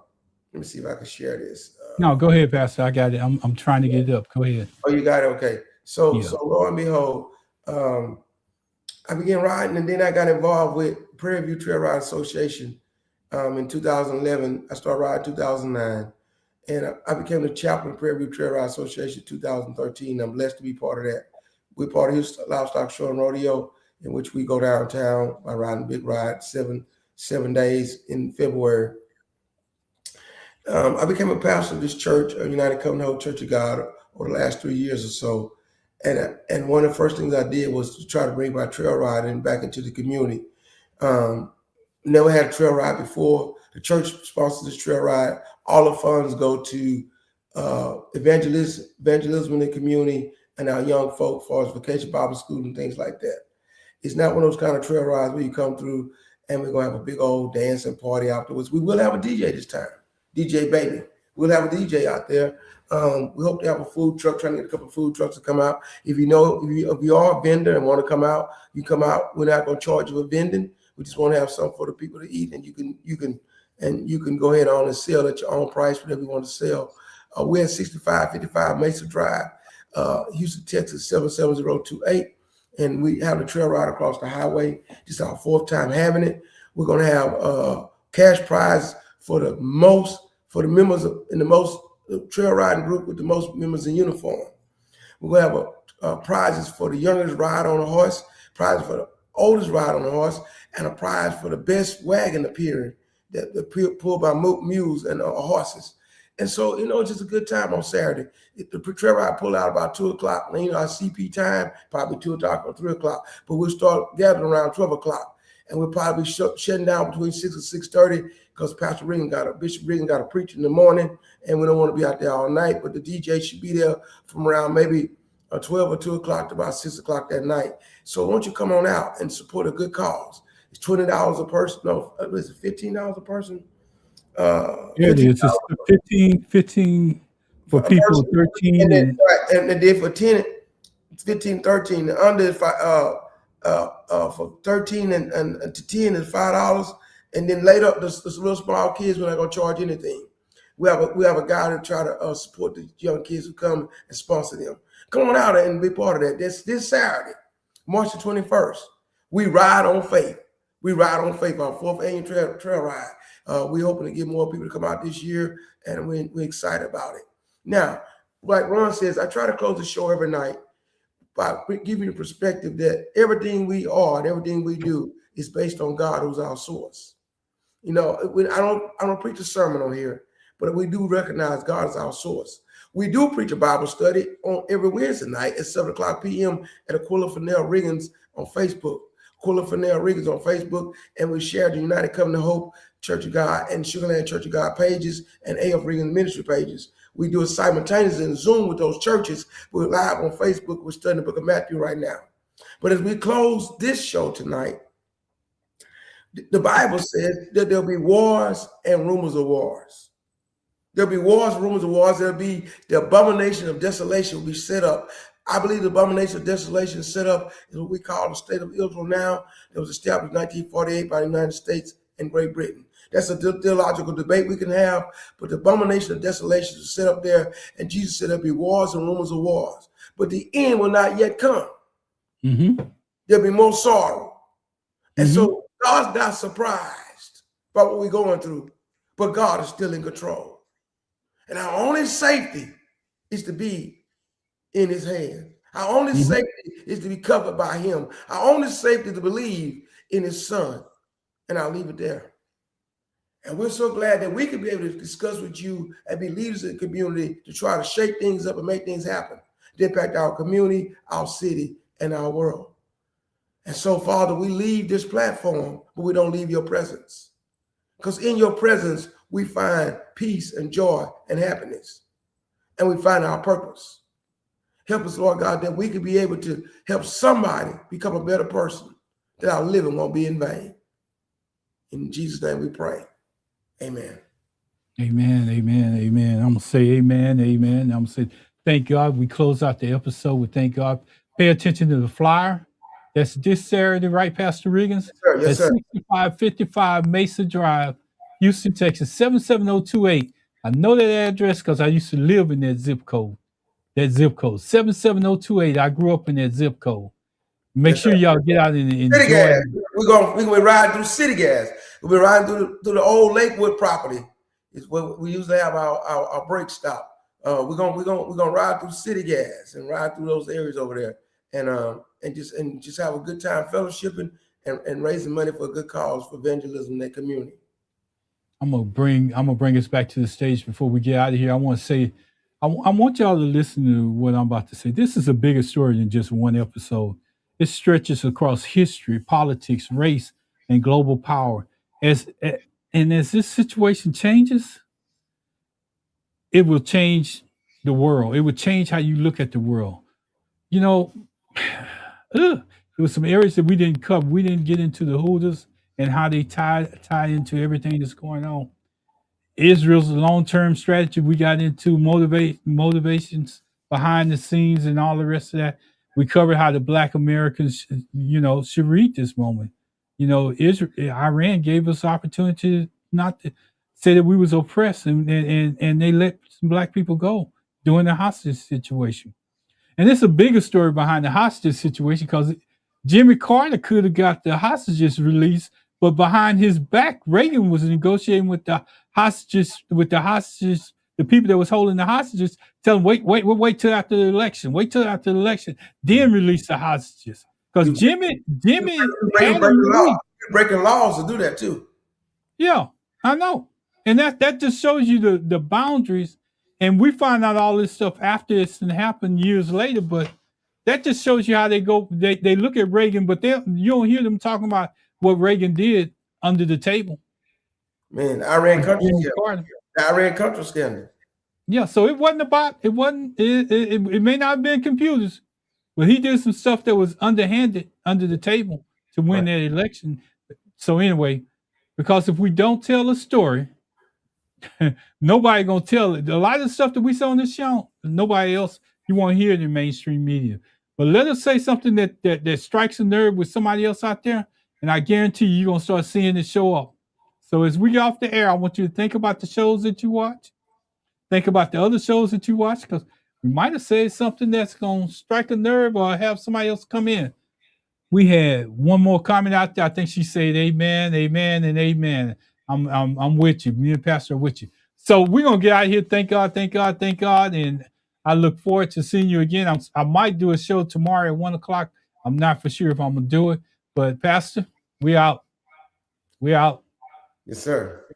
Speaker 4: let me see if I can share this.
Speaker 3: No, go ahead, Pastor. I got it. I'm trying to get it up. Go ahead.
Speaker 4: Oh, you got it? Okay. So lo and behold, I began riding, and then I got involved with Prairie View Trail Ride Association in 2011. I started riding in 2009, and I became the chaplain of Prairie View Trail Ride Association in 2013. I'm blessed to be part of that. We're part of Houston Livestock Show and Rodeo, in which we go downtown by riding big ride 7 days in February. I became a pastor of this church, United Covenant Church of God, over the last 3 years or so. And one of the first things I did was to try to bring my trail riding back into the community. Never had a trail ride before. The church sponsors this trail ride. All the funds go to evangelism in the community and our young folk, as far as vacation Bible school and things like that. It's not one of those kind of trail rides where you come through and we're going to have a big old dancing party afterwards. We will have a DJ this time, DJ Baby. We'll have a DJ out there. We hope to have a food truck, trying to get a couple of food trucks to come out. If you are a vendor and want to come out, you come out. We're not going to charge you for vending. We just want to have something for the people to eat, and you can go ahead on and sell at your own price, whatever you want to sell. We're at 6555 Mesa Drive, Houston, Texas 77028. And we have the trail ride across the highway. This is our 4th time having it. We're going to have cash prize for the members in the most trail riding group with the most members in uniform. We're going to have prizes for the youngest ride on a horse, prizes for the oldest ride on a horse, and a prize for the best wagon appearing that pulled by mules and horses. And so, it's just a good time on Saturday. The trail ride pull out about 2 o'clock. Our CP time, probably 2 o'clock or 3 o'clock. But we'll start gathering around 12 o'clock. And we'll probably be shutting down between 6 and 6:30 because Bishop Regan got to preach in the morning. And we don't want to be out there all night. But the DJ should be there from around maybe 12 or 2 o'clock to about 6 o'clock that night. So why don't you come on out and support a good cause? It's $20 a person. No, is it $15 a person?
Speaker 3: It is. It's 15 for people 13
Speaker 4: and then for 10, 15, 13. The under is for 13 and to 10 is $5. And then later, the little small kids, we're not gonna charge anything. We have a guy to try to support the young kids who come and sponsor them. Come on out and be part of that. This Saturday, March the 21st. We ride on faith. We ride on faith, our 4th annual trail ride. We're hoping to get more people to come out this year, and we're excited about it. Now, like Ron says, I try to close the show every night by giving you the perspective that everything we are and everything we do is based on God, who's our source. I don't preach a sermon on here, but we do recognize God as our source. We do preach a Bible study on every Wednesday night at 7 o'clock p.m. at Aquila Fennell Riggins on Facebook. Quilla Fennell Riggins on Facebook, and we share the United Covenant Hope Church of God and Sugarland Church of God pages and A.F. Riggins Ministry pages. We do it simultaneously in Zoom with those churches. We're live on Facebook. We're studying the book of Matthew right now. But as we close this show tonight, the Bible says that there'll be wars and rumors of wars. There'll be wars, rumors of wars. There'll be the abomination of desolation will be set up. I believe the abomination of desolation set up is what we call the state of Israel now. It was established in 1948 by the United States and Great Britain. That's a theological debate we can have, but the abomination of desolation is set up there, and Jesus said there'll be wars and rumors of wars. But the end will not yet come.
Speaker 3: Mm-hmm.
Speaker 4: There'll be more sorrow. And so God's not surprised by what we're going through, but God is still in control. And our only safety is to be in his hand. Our only safety is to be covered by him. Our only safety is to believe in his son. And I'll leave it there. And we're so glad that we can be able to discuss with you and be leaders in the community to try to shake things up and make things happen to impact our community, our city, and our world. And so, Father, we leave this platform, but we don't leave your presence. Because in your presence, we find peace and joy and happiness. And we find our purpose. Help us, Lord God, that we can be able to help somebody become a better person, that our living won't be in vain. In Jesus' name we pray. Amen.
Speaker 3: Amen, amen, amen. I'm going to say amen, amen. I'm going to say thank God. We close out the episode with thank God. Pay attention to the flyer. That's this Saturday, right, Pastor Riggins?
Speaker 4: Yes, sir. Yes, sir.
Speaker 3: 6555 Mesa Drive, Houston, Texas, 77028. I know that address because I used to live in that zip code. 77028. I grew up in that zip code. Make sure y'all get out and enjoy
Speaker 4: City gas.
Speaker 3: it.
Speaker 4: We're gonna ride through city gas. We'll be riding through the old Lakewood property. It's where we usually have our break stop. We're gonna ride through city gas and ride through those areas over there, and just have a good time fellowshipping and raising money for a good cause for evangelism in that community. I'm gonna
Speaker 3: bring us back to the stage before we get out of here. I want to say, I want y'all to listen to what I'm about to say. This is a bigger story than just one episode. It stretches across history, politics, race, and global power. As this situation changes, it will change the world. It will change how you look at the world. You know, there were some areas that we didn't cover. We didn't get into the Houthis and how they tie into everything that's going on. Israel's long-term strategy. We got into motivations behind the scenes and all the rest of that. We covered how the Black Americans, should read this moment. Iran gave us opportunity not to say that we was oppressed, and they let some Black people go during the hostage situation. And it's a bigger story behind the hostage situation because Jimmy Carter could have got the hostages released, but behind his back, Reagan was negotiating with the hostages, the people that was holding the hostages, tell them, wait till after the election. Wait till after the election, then release the hostages. Because Jimmy
Speaker 4: breaking laws to do that too.
Speaker 3: Yeah, I know. And that just shows you the boundaries. And we find out all this stuff after it's happened years later, but that just shows you how they go. They look at Reagan, but you don't hear them talking about what Reagan did under the table.
Speaker 4: Man, Iran Contra scandal.
Speaker 3: Yeah, so it may not have been computers, but he did some stuff that was underhanded under the table to win that election. So anyway, because if we don't tell a story, nobody gonna tell it. A lot of the stuff that we saw on this show, nobody else, you won't hear it in mainstream media. But let us say something that strikes a nerve with somebody else out there, and I guarantee you're gonna start seeing it show up. So as we get off the air, I want you to think about the shows that you watch. Think about the other shows that you watch, because we might have said something that's gonna strike a nerve or have somebody else come in. We had one more comment out there. I think she said amen, amen, and amen. I'm with you. Me and Pastor are with you. So we're gonna get out of here. Thank God, thank God, thank God. And I look forward to seeing you again. I might do a show tomorrow at 1:00. I'm not for sure if I'm gonna do it. But Pastor, we out. We out.
Speaker 4: Yes, sir.